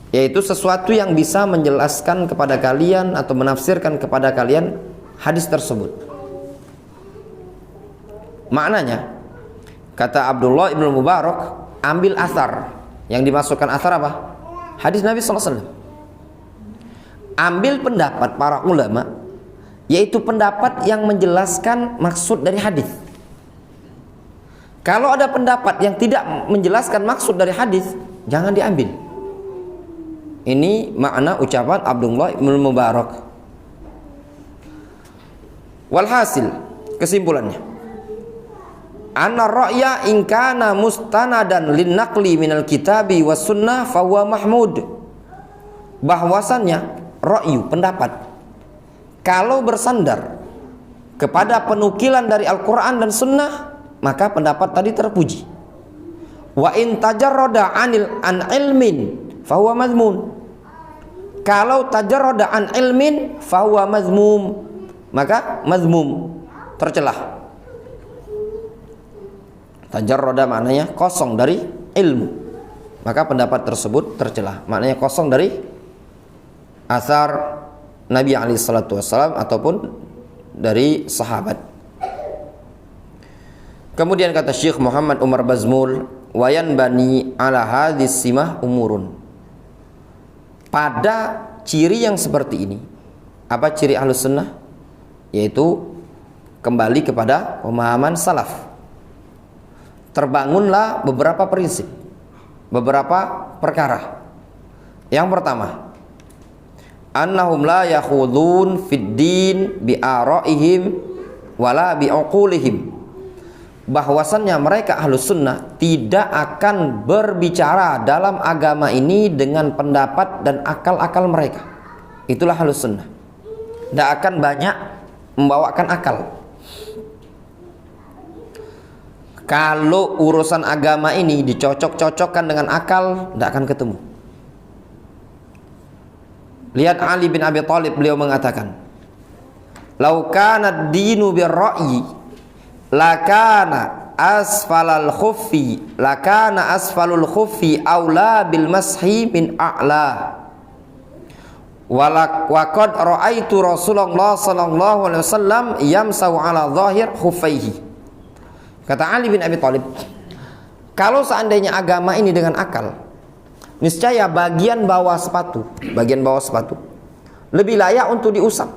Speaker 1: yaitu sesuatu yang bisa menjelaskan kepada kalian atau menafsirkan kepada kalian hadis tersebut. Maknanya, kata Abdullah ibn Mubarak, ambil athar. Yang dimasukkan athar apa? Hadis Nabi SAW. Ambil pendapat para ulama, yaitu pendapat yang menjelaskan maksud dari hadis. Kalau ada pendapat yang tidak menjelaskan maksud dari hadis, jangan diambil. Ini makna ucapan Abdullah bin Mubarak. Walhasil, kesimpulannya, anna ra'ya in kana mustanadan lin naqli minal kitabi was sunnah fa huwa mahmud. Bahwasannya ra'yu, pendapat, kalau bersandar kepada penukilan dari Al-Quran dan Sunnah, maka pendapat tadi terpuji. Wa in tajarrada an ilmin fahuwa mazmun. Kalau tajarrada an ilmin fahuwa mazmum, maka mazmum, tercelah. Tajarrada maknanya kosong dari ilmu, maka pendapat tersebut tercelah, maknanya kosong dari asar Nabi SAW ataupun dari sahabat. Kemudian kata Syekh Muhammad Umar Bazmul, wayan bani ala hadis simah umurun. Pada ciri yang seperti ini, apa ciri ahlus sunnah? Yaitu kembali kepada pemahaman salaf. Terbangunlah beberapa prinsip, beberapa perkara. Yang pertama, annahum la yakhudun fid din bi ara'ihim wala bi uqulihim. Bahwasannya mereka ahlus sunnah tidak akan berbicara dalam agama ini dengan pendapat dan akal-akal mereka. Itulah ahlus sunnah. Tidak akan banyak membawakan akal. Kalau urusan agama ini dicocok-cocokkan dengan akal, tidak akan ketemu. Lihat Ali bin Abi Thalib, beliau mengatakan, "Lau kana ad-dinu bir-ra'yi, lakana asfalul khuffi aula bil mashi min a'la. Wa qad ra'aitu Rasulullah sallallahu alaihi wasallam yamsahu ala zahir khuffaihi." Kata Ali bin Abi Thalib, kalau seandainya agama ini dengan akal, niscaya bagian bawah sepatu lebih layak untuk diusap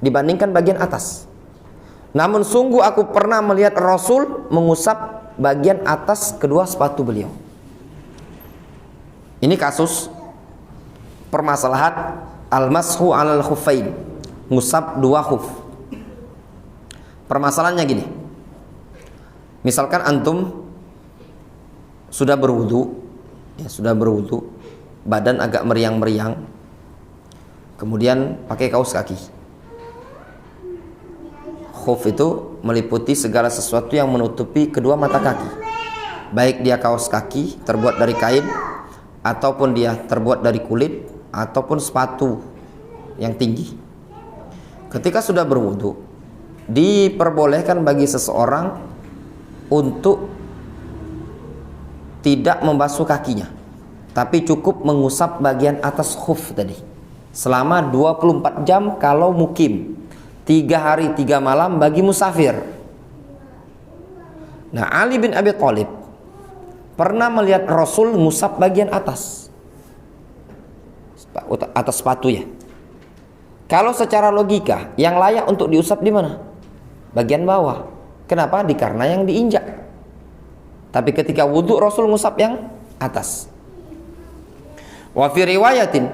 Speaker 1: dibandingkan bagian atas. Namun sungguh aku pernah melihat Rasul mengusap bagian atas kedua sepatu beliau. Ini kasus permasalahan al-mashu 'alal khuffain, ngusap dua khuf. Permasalahannya gini. Misalkan antum sudah berwudu, badan agak meriang-meriang, kemudian pakai kaos kaki. Khuf itu meliputi segala sesuatu yang menutupi kedua mata kaki, baik dia kaos kaki terbuat dari kain, ataupun dia terbuat dari kulit, ataupun sepatu yang tinggi. Ketika sudah berwudu, diperbolehkan bagi seseorang untuk tidak membasuh kakinya, tapi cukup mengusap bagian atas khuf tadi selama 24 jam kalau mukim, 3 hari 3 malam bagi musafir. Nah, Ali bin Abi Thalib pernah melihat Rasul mengusap bagian atas sepatu ya. Kalau secara logika yang layak untuk diusap di mana? Bagian bawah. Kenapa? Karena yang diinjak. Tapi ketika wudhu Rasul ngusap yang atas. Wa fi riwayatin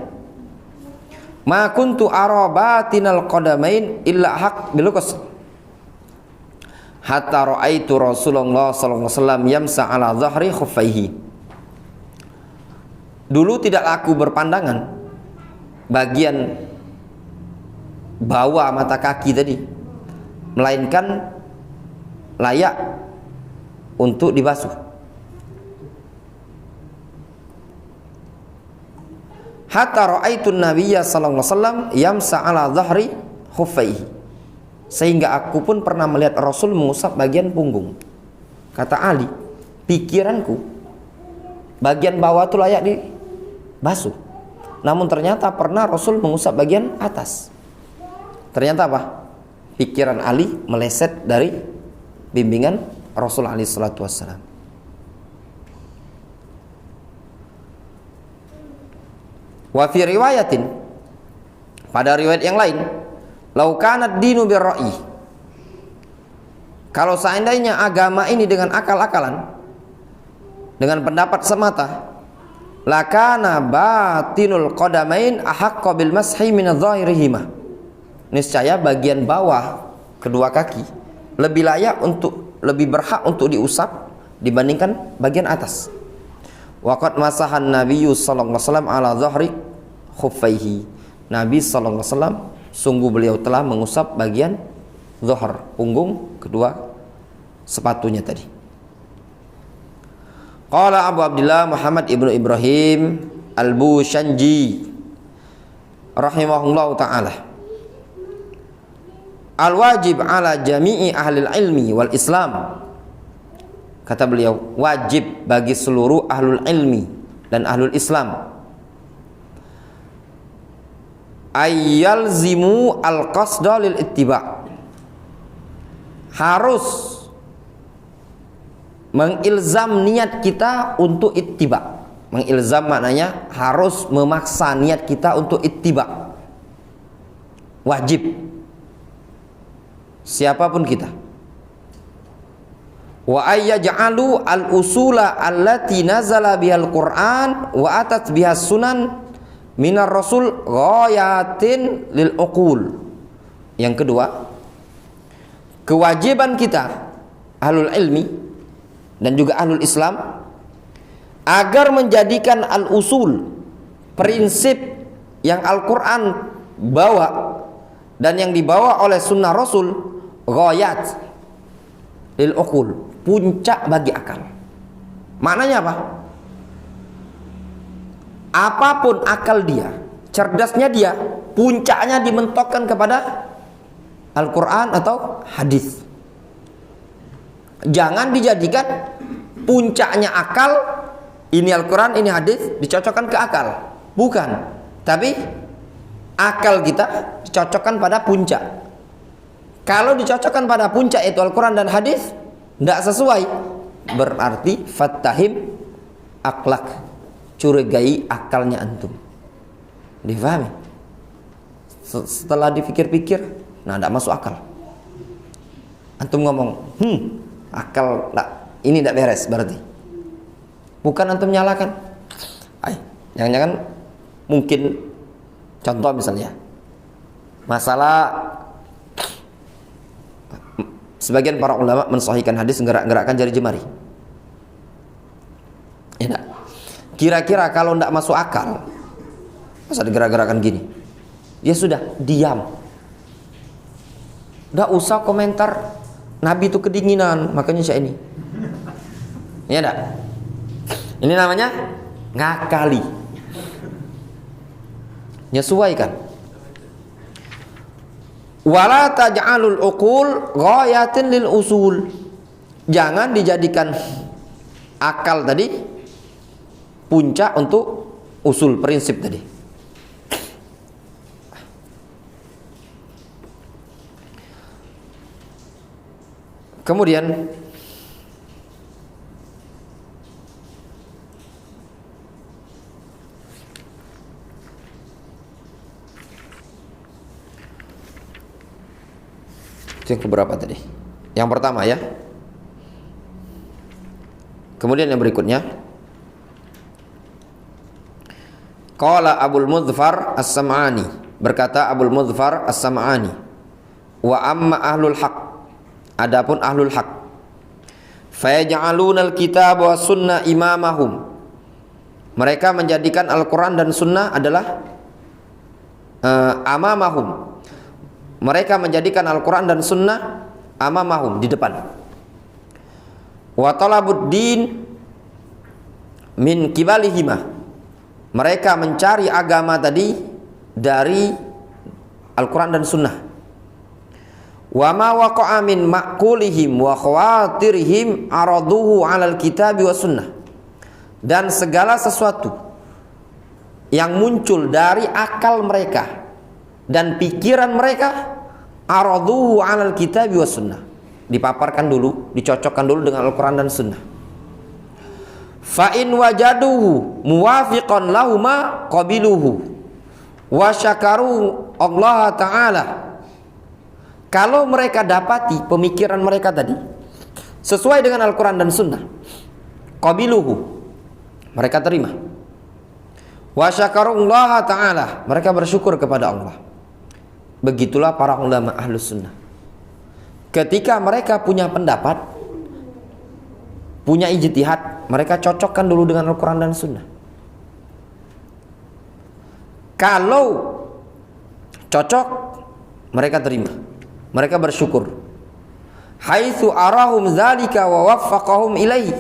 Speaker 1: ma kuntu ara batinal qadamain illa haq bilukas hatta raaitu Rasulullah sallallahu alaihi wasallam yamsa ala dhahri khuffaihi. Dulu tidak aku berpandangan bagian bawah mata kaki tadi, melainkan layak untuk dibasuh. Hatta ra'aitun nabiyya sallallahu alaihi wasallam yamsa ala dhahri khuffaihi, sehingga aku pun pernah melihat Rasul mengusap bagian punggung. Kata Ali, pikiranku bagian bawah itu layak dibasuh, namun ternyata pernah Rasul mengusap bagian atas. Ternyata apa? Pikiran Ali meleset dari bimbingan Rasul alaihi salatu wassalam. Wa fi riwayatin, pada riwayat yang lain, lau kanad dinu birra'i, kalau seandainya agama ini dengan akal-akalan, dengan pendapat semata, lakana batinul qadamain ahaqqa bil mashi min adh-dhahirihima, niscaya bagian bawah kedua kaki lebih layak untuk, lebih berhak untuk diusap dibandingkan bagian atas. Waqad masahan Nabiyyu sallallahu alaihi wasallam ala dhahri khuffaihi. Nabi sallallahu alaihi wasallam sungguh beliau telah mengusap bagian dhahar, punggung kedua sepatunya tadi. Qala Abu Abdullah Muhammad ibnu Ibrahim al-Bushanji rahimahullahu taala, al-wajib ala jami'i ahlil ilmi wal islam. Kata beliau, wajib bagi seluruh ahlul ilmi dan ahlul Islam ayyalzimu al-qasda lil ittiba', harus mengilzam niat kita untuk ittiba'. Mengilzam maknanya harus memaksa niat kita untuk ittiba'. Wajib siapapun kita. Wa ayyaj'alu al-usula allati nazala bihal Qur'an wa atat bihas sunan minar rasul ghayatin lil uqul. Yang kedua, kewajiban kita ahlul ilmi dan juga ahlul Islam agar menjadikan al-usul, prinsip yang Al-Qur'an bawa dan yang dibawa oleh sunnah Rasul, ghayat lil uqul, puncak bagi akal. Maknanya apa? Apapun akal dia, cerdasnya dia, puncaknya dimentokkan kepada Al-Quran atau hadis. Jangan dijadikan puncaknya akal, ini Al-Quran, ini hadis, dicocokkan ke akal. Bukan. Tapi akal kita dicocokkan pada puncak. Kalau dicocokkan pada puncak itu Al-Quran dan hadis, tidak sesuai, berarti fattahim akhlak, curigai akalnya antum. Difahami? Setelah dipikir-pikir, nah tidak masuk akal. Antum ngomong, akal ini tidak beres berarti. Bukan antum nyalakan. Jangan-jangan mungkin contoh misalnya masalah sebagian para ulama mensahihkan hadis gerak-gerakkan jari jemari. Ya enggak? Kira-kira kalau tidak masuk akal, masa digerak-gerakkan gini? Ya sudah, diam. Tidak usah komentar. Nabi itu kedinginan, makanya saya ini. Ya enggak? Ini namanya ngakali. Nyesuaikan. Wala taj'alul uqul ghayatin lil usul. Jangan dijadikan akal tadi puncak untuk usul, prinsip tadi. Kemudian yang keberapa tadi? Yang pertama ya. Kemudian yang berikutnya, qala Abul Mudhfar As-Sam'ani, berkata Abul Mudhfar As-Sam'ani, wa amma ahlul haq, adapun ahlul haq, fayaj'alunal kitab wa sunnah imamahum, mereka menjadikan Al-Quran dan sunnah adalah amamahum, mereka menjadikan Al-Quran dan sunnah amamahum, di depan. Wa talabuddin min kibalihima, mereka mencari agama tadi dari Al-Quran dan sunnah. Wa ma waqa'a min ma'kulihim wa khawatirihim araduhu 'alal kitabi wa sunnah, dan segala sesuatu yang muncul dari akal mereka dan pikiran mereka, araduhu 'alal kitabi wa sunnah, dipaparkan dulu, dicocokkan dulu dengan Al-Quran dan sunnah. Fa in wajaduhu muwafiqan lahuma qabiluhu wa syakaru Allah Ta'ala, kalau mereka dapati pemikiran mereka tadi sesuai dengan Al-Quran dan sunnah, qabiluhu, mereka terima. Wa syakaru Allah Ta'ala, mereka bersyukur kepada Allah. Begitulah para ulama ahlus sunnah. Ketika mereka punya pendapat, punya ijtihad, mereka cocokkan dulu dengan Al-Quran dan sunnah. Kalau cocok, mereka terima, mereka bersyukur. Haitsu arahum dzalika wa waffaqahum ilaihi,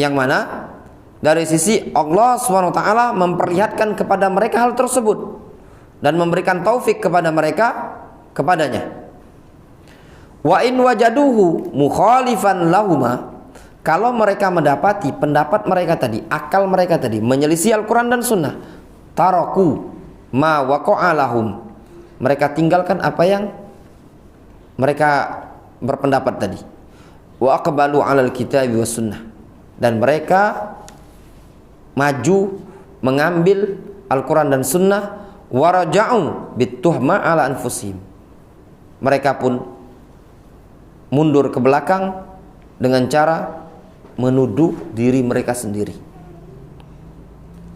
Speaker 1: yang mana dari sisi Allah SWT memperlihatkan kepada mereka hal tersebut dan memberikan taufik kepada mereka kepadanya. Wa in wajaduhu mukhalifan lahuma, kalau mereka mendapati pendapat mereka tadi, akal mereka tadi menyelisih Al-Quran dan sunnah, taraku ma waqa'a lahum, mereka tinggalkan apa yang mereka berpendapat tadi. Wa aqbalu 'alal kitabi was sunnah, dan mereka maju mengambil Al-Quran dan sunnah. Wa raja'u bituhma 'ala anfusihim, mereka pun mundur ke belakang dengan cara menuduh diri mereka sendiri.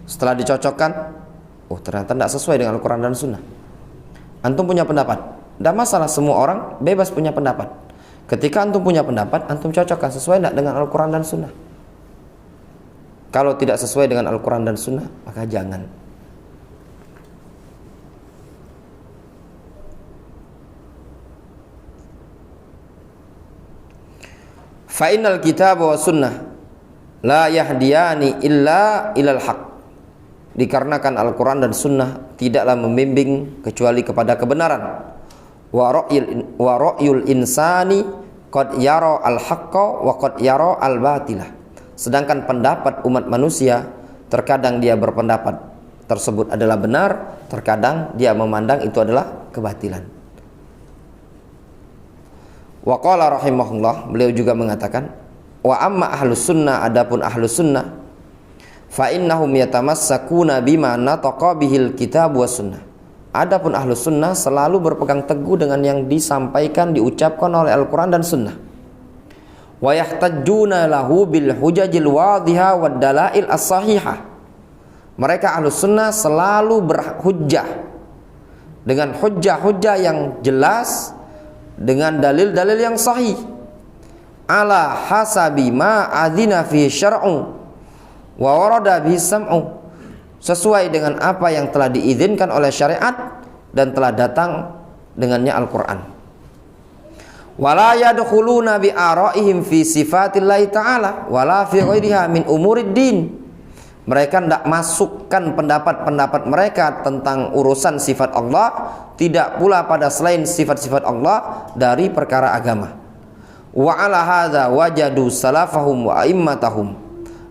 Speaker 1: Setelah dicocokkan, oh ternyata tidak sesuai dengan Al-Quran dan sunnah. Antum punya pendapat, tidak masalah, semua orang bebas punya pendapat. Ketika antum punya pendapat, antum cocokkan sesuai tidak dengan Al-Quran dan sunnah. Kalau tidak sesuai dengan Al-Quran dan sunnah, maka jangan. Fa'innal kitab wa sunnah la yahdiyani illa ilal haq, dikarenakan Al-Quran dan sunnah tidaklah membimbing kecuali kepada kebenaran. Wa ra'yul insani qad yara al-haqqa wa qad yara al-batilah, sedangkan pendapat umat manusia terkadang dia berpendapat tersebut adalah benar, terkadang dia memandang itu adalah kebatilan. Wa qala rahimahullah, beliau juga mengatakan, wa amma ahlus sunnah, adapun ahlus sunnah, fa innahum yatamassakuna bima nataqa bihil kitab was sunnah. Adapun ahlus sunnah selalu berpegang teguh dengan yang disampaikan, diucapkan oleh Al-Quran dan sunnah. Wa yahtajjuna lahu bil hujajil wadhiha wad dalail as-sahihah. Mereka ahlus sunnah selalu berhujjah dengan hujjah-hujjah yang jelas, dengan dalil-dalil yang sahih. Ala hasabi ma adzina fi syar'u wa warada bi sam'u, sesuai dengan apa yang telah diizinkan oleh syariat dan telah datang dengannya Al-Quran. Wala yadkhuluna bi ara'ihim fi sifatillahi ta'ala wala fi ghairiha min umurid din. Mereka tidak masukkan pendapat-pendapat mereka tentang urusan sifat Allah, tidak pula pada selain sifat-sifat Allah dari perkara agama. Wa ala hadza wajadu salafahum wa a'immatahum.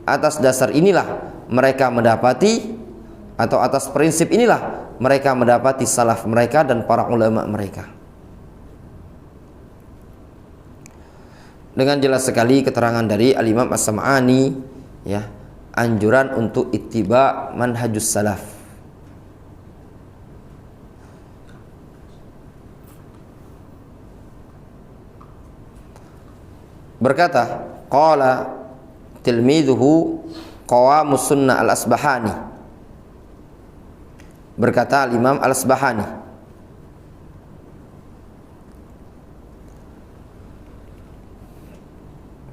Speaker 1: Atas dasar inilah mereka mendapati, atau atas prinsip inilah mereka mendapati salaf mereka dan para ulama mereka. Dengan jelas sekali keterangan dari Al-Imam As-Sam'ani, ya, anjuran untuk ittiba manhajus salaf. Berkata, qala tilmidhuhu Qawamus Sunnah Al-Asbahani. Berkata Imam Al-Asbahani,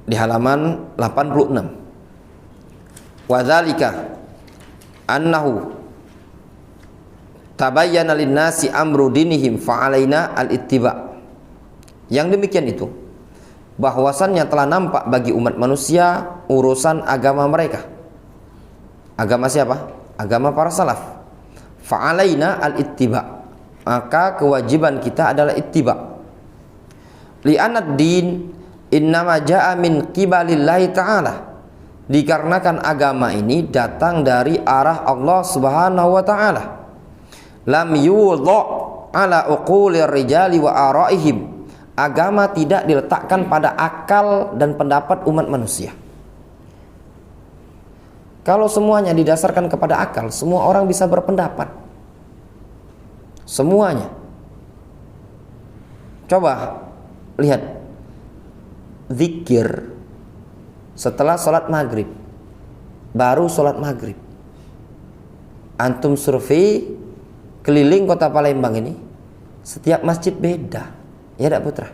Speaker 1: di halaman 86, wa dzalika annahu tabayyana lin-nasi amru dinihim fa alaina al-ittiba. Yang demikian itu bahwasannya telah nampak bagi umat manusia urusan agama mereka. Agama siapa? Agama para salaf. Fa alaina al-ittiba, maka kewajiban kita adalah ittiba. Li'anad din innama ja'a min qibalillahi ta'ala, dikarenakan agama ini datang dari arah Allah Subhanahu wa ta'ala. Lam yudha ala uqulir rijali wa araihim, agama tidak diletakkan pada akal dan pendapat umat manusia. Kalau semuanya didasarkan kepada akal, semua orang bisa berpendapat. Semuanya. Coba lihat zikir setelah sholat maghrib, baru sholat maghrib. Antum survei keliling kota Palembang ini, setiap masjid beda. Ya tak putra?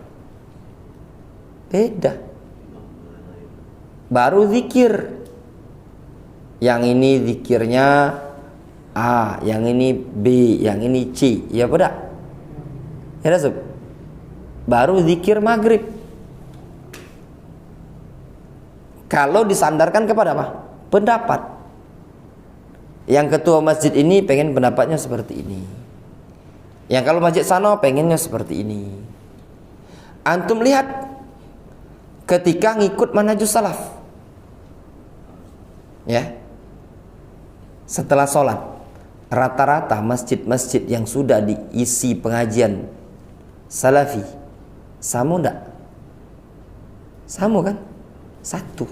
Speaker 1: Beda. Baru zikir. Yang ini zikirnya A, yang ini B, yang ini C. Ya pada? Ya tak? Baru zikir maghrib. Kalau disandarkan kepada apa? Pendapat. Yang ketua masjid ini pengen pendapatnya seperti ini. Yang kalau masjid sana pengennya seperti ini. Antum lihat ketika ngikut manhajus salaf, ya, setelah sholat rata-rata masjid-masjid yang sudah diisi pengajian salafi, samu enggak? Samu kan? Satu.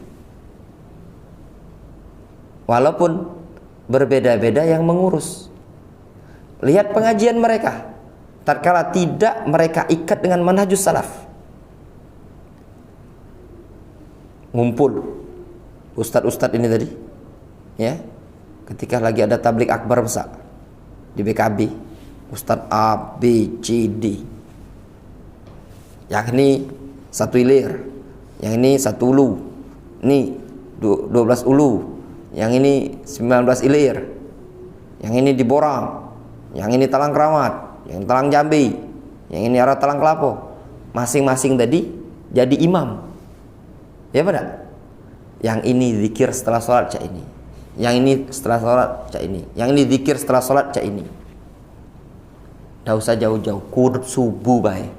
Speaker 1: Walaupun berbeda-beda yang mengurus. Lihat pengajian mereka, tatkala tidak mereka ikat dengan manhajus salaf. Ngumpul ustadz-ustadz ini tadi, ya, ketika lagi ada tablik akbar besar di BKB, ustadz A, B, C, D, yang ini satu ilir, yang ini satu ulu, ini 12 ulu, yang ini 19 ilir, yang ini di Borang, yang ini Talang Keramat, yang Talang Jambi, yang ini arah Talang Kelapo. Masing-masing tadi jadi imam. Ya pada? Yang ini zikir setelah sholat cak ini, yang ini setelah sholat cak ini, yang ini zikir setelah sholat cak ini. Tidak usah jauh-jauh, qunut subuh baik.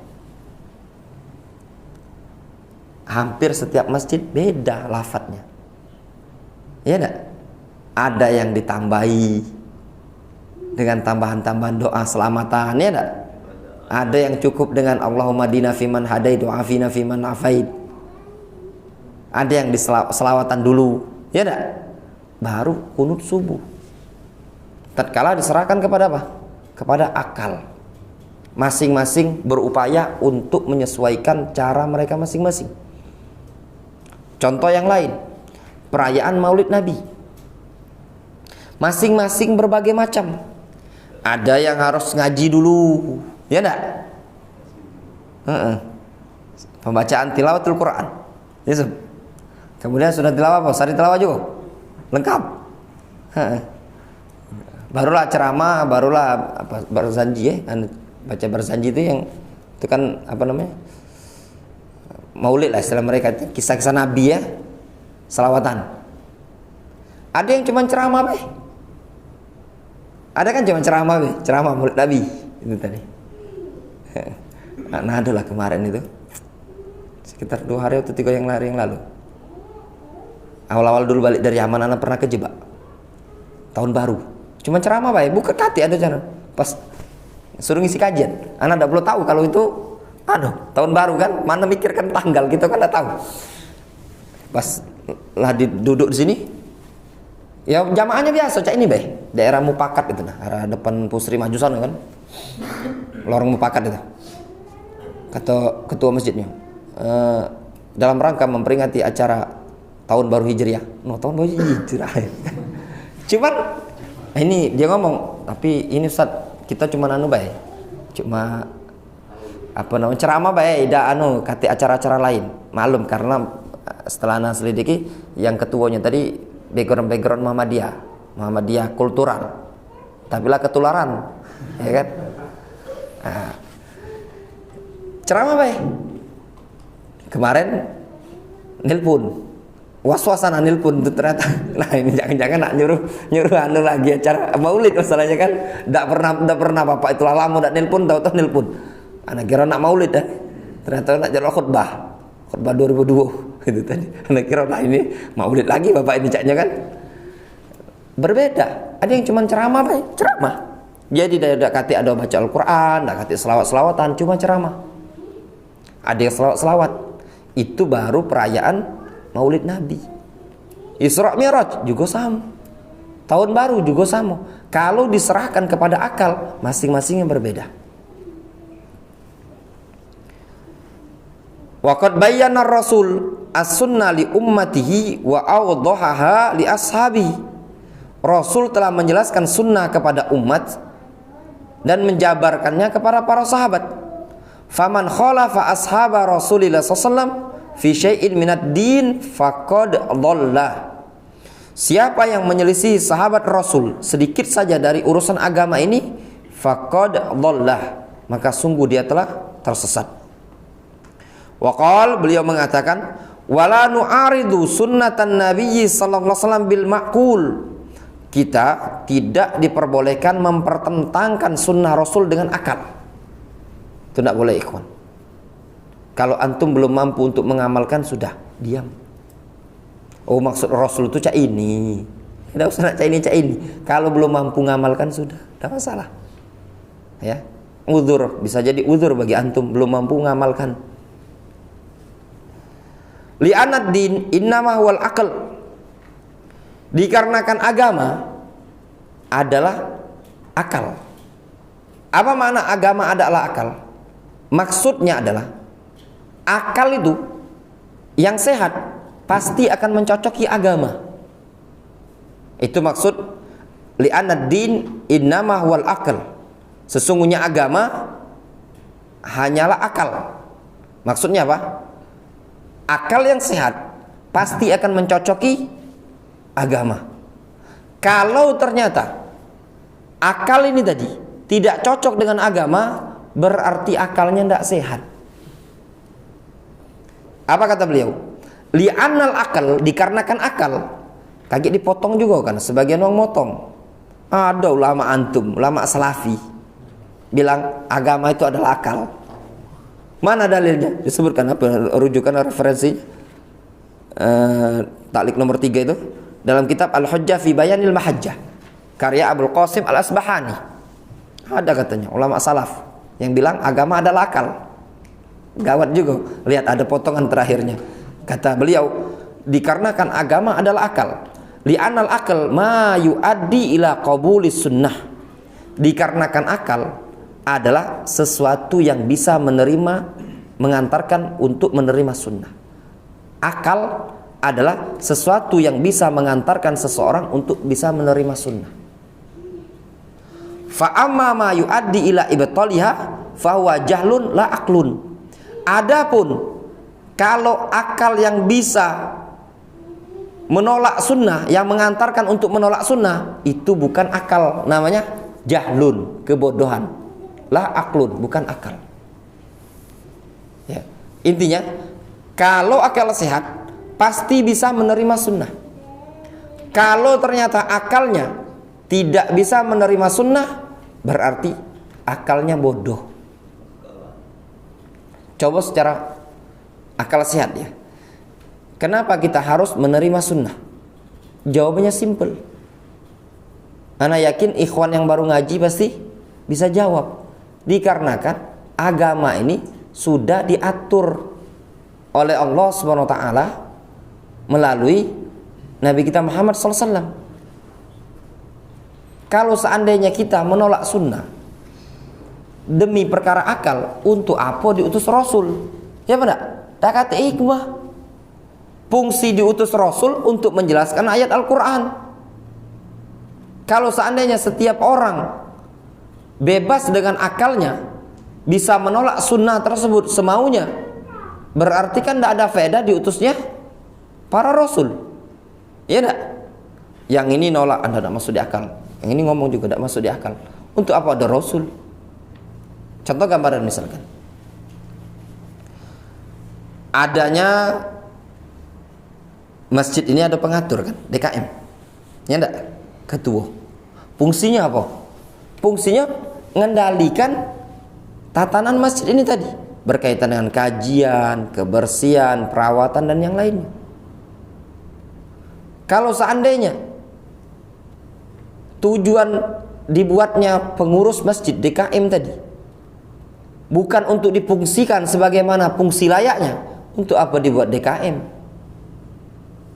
Speaker 1: Hampir setiap masjid beda lafadznya. Ya enggak? Ada yang ditambahi dengan tambahan-tambahan doa selamatan, ya enggak? Ada yang cukup dengan Allahumma dina fiman hadait wa afina fiman afait. Ada yang diselawatan dulu, ya enggak? baru kunut subuh. Tatkala diserahkan kepada apa? Kepada akal. Masing-masing berupaya untuk menyesuaikan cara mereka masing-masing. Contoh yang lain, perayaan Maulid Nabi. Masing-masing berbagai macam. Ada yang harus ngaji dulu, ya enggak? Pembacaan tilawatul Quran. Yes. Kemudian sudah tilawah apa? Sari tilawah juga. Lengkap. Barulah ceramah, barulah apa barzanji baca barzanji itu yang itu kan apa namanya? Maulid lah istilah mereka, kisah-kisah Nabi ya. Selawatan. Ada yang cuma ceramah, Be. Ada kan cuma ceramah, Be. Ceramah Maulid Nabi itu tadi. Nah, adalah kemarin itu. Sekitar 2 hari atau 3 hari yang lalu. Awal-awal dulu balik dari Yaman, anak pernah kejebak. Tahun baru. Cuma ceramah, Pak. Buka hati ada cara. Pas suruh ngisi kajian. Anak enggak perlu tahu kalau itu tahun baru kan. Mana mikirkan tanggal kita kan enggak tahu. Pas lah duduk di sini. Ya jamaahnya biasa, cak ini, Bay. Daerah Mupakat itu nah, arah depan Pusri Maju sana kan. Lorong Mupakat itu. Kata ketua masjidnya. Dalam rangka memperingati acara tahun baru Hijriah. Tahun baru Hijriah. Cuman ini dia ngomong, tapi ini Ustaz, kita cuma bae. Cuma apa namanya ceramah bae, tidak kata acara-acara lain. Maklum karena setelah ana selidiki yang ketuanya tadi background Muhammadiyah kultural. Tapi lah ketularan, ya kan? Nah, ceramah bae. Kemarin nelpon. Was-wasan nelpon itu ternyata. Nah, ini jangan-jangan nak nyuruh lagi acara Maulid masalahnya kan. Enggak pernah Bapak itu lama enggak nelpon, tahu-tahu nelpon. Anak kira nak Maulid dah. Ternyata nak jalan khutbah 2002 itu tadi. Anak kira nah ini Maulid lagi Bapak ini caknya kan. Berbeda. Ada yang cuma ceramah, baik, ceramah. Jadi tidak kata ada baca Al-Qur'an, tidak kata selawat-selawatan, cuma ceramah. Ada yang selawat-selawat. Itu baru perayaan Maulid Nabi. Isra Mi'raj juga sama. Tahun baru juga sama. Kalau diserahkan kepada akal, masing-masing yang berbeda. Wa qad bayyana Rasul as-sunnah li ummatihi wa awdahaha li ashabihi. Rasul telah menjelaskan sunnah kepada umat dan menjabarkannya kepada para sahabat. Faman khalafa ashaba Rasulillah sallallahu alaihi wasallam fi syai'in minad din faqad dhalla. Siapa yang menyelisih sahabat Rasul sedikit saja dari urusan agama ini, faqad dhalla, maka sungguh dia telah tersesat. Waqal, beliau mengatakan, wala nu'aridu sunnatan nabiyyi sallallahu alaihi wasallam bil ma'qul. Kita tidak diperbolehkan mempertentangkan sunnah Rasul dengan akal. Itu tidak boleh, ikhwan. Kalau antum belum mampu untuk mengamalkan, sudah diam. Oh, maksud Rasul itu cak ini. Tidak usah nak cak ini. Kalau belum mampu mengamalkan, sudah, tidak masalah. Ya, uzur, bisa jadi uzur bagi antum belum mampu mengamalkan. Li'anad din innama huwal aql. Dikarenakan agama adalah akal. Apa makna agama adalah akal? Maksudnya adalah akal itu yang sehat pasti akan mencocoki agama. Itu maksud li'anad din innama huwal aql. Sesungguhnya agama hanyalah akal. Maksudnya apa? Akal yang sehat pasti akan mencocoki agama. Kalau ternyata akal ini tadi tidak cocok dengan agama, berarti akalnya tidak sehat. Apa kata beliau? Li'annal akal, dikarenakan akal. Kaget dipotong juga kan, sebagian orang motong. Ada ulama antum, ulama salafi bilang agama itu adalah akal. Mana dalilnya? Disebutkan apa? Rujukan referensinya. Taklik nomor 3 itu dalam kitab Al-Hujjah fi Bayanil Mahajjah karya Abul Qasim Al-Asbahani. Ada katanya ulama salaf yang bilang agama adalah akal. Gawat juga. Lihat ada potongan terakhirnya. Kata beliau, dikarenakan agama adalah akal, Li'anal akal ma yuaddi ila qabulis sunnah. Dikarenakan akal adalah sesuatu yang bisa mengantarkan untuk menerima sunnah. Akal adalah sesuatu yang bisa mengantarkan seseorang untuk bisa menerima sunnah. Fa amma ma yuaddi ila ibtaliha fa huwa jahlun la aqlun. Adapun kalau akal yang bisa menolak sunnah, yang mengantarkan untuk menolak sunnah, itu bukan akal, namanya jahlun, kebodohan. La aqlun, bukan akal. Ya. Intinya, kalau akal sehat pasti bisa menerima sunnah. Kalau ternyata akalnya tidak bisa menerima sunnah, berarti akalnya bodoh. Coba secara akal sehat ya. Kenapa kita harus menerima sunnah? Jawabannya simple. Ana yakin ikhwan yang baru ngaji pasti bisa jawab. Dikarenakan agama ini sudah diatur oleh Allah Subhanahu wa taala melalui Nabi kita Muhammad SAW. Kalau seandainya kita menolak sunnah demi perkara akal, untuk apa diutus Rasul? Ya benar? Tak kata hikmah. Fungsi diutus Rasul untuk menjelaskan ayat Al-Quran. Kalau seandainya setiap orang bebas dengan akalnya bisa menolak sunnah tersebut semaunya, berarti kan tidak ada faedah diutusnya para Rasul. Iya tidak? Yang ini nolak, Anda tidak masuk di akal. Yang ini ngomong juga tidak masuk di akal. Untuk apa ada Rasul? Contoh gambaran misalkan, adanya masjid ini ada pengatur kan, DKM, ya enggak? Ketua. Fungsinya apa? Fungsinya mengendalikan tatanan masjid ini tadi, berkaitan dengan kajian, kebersihan, perawatan dan yang lainnya. Kalau seandainya tujuan dibuatnya pengurus masjid DKM tadi bukan untuk difungsikan sebagaimana fungsi layaknya, untuk apa dibuat DKM?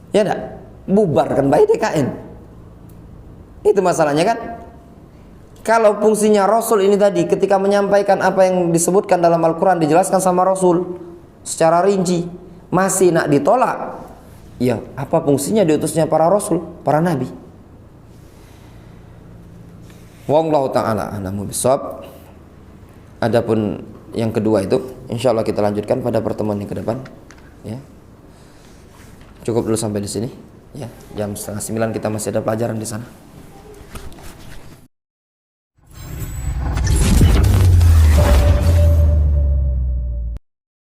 Speaker 1: Ya enggak? Bubarkan baik DKM. Itu masalahnya kan. Kalau fungsinya Rasul ini tadi ketika menyampaikan apa yang disebutkan dalam Al-Quran, dijelaskan sama Rasul secara rinci, masih nak ditolak, ya apa fungsinya diutusnya para Rasul, para Nabi? Wallahu ta'ala a'lamu bishawab. Adapun yang kedua itu insyaallah kita lanjutkan pada pertemuan yang ke depan ya. Cukup dulu sampai di sini ya. Jam 8:30 kita masih ada pelajaran di sana.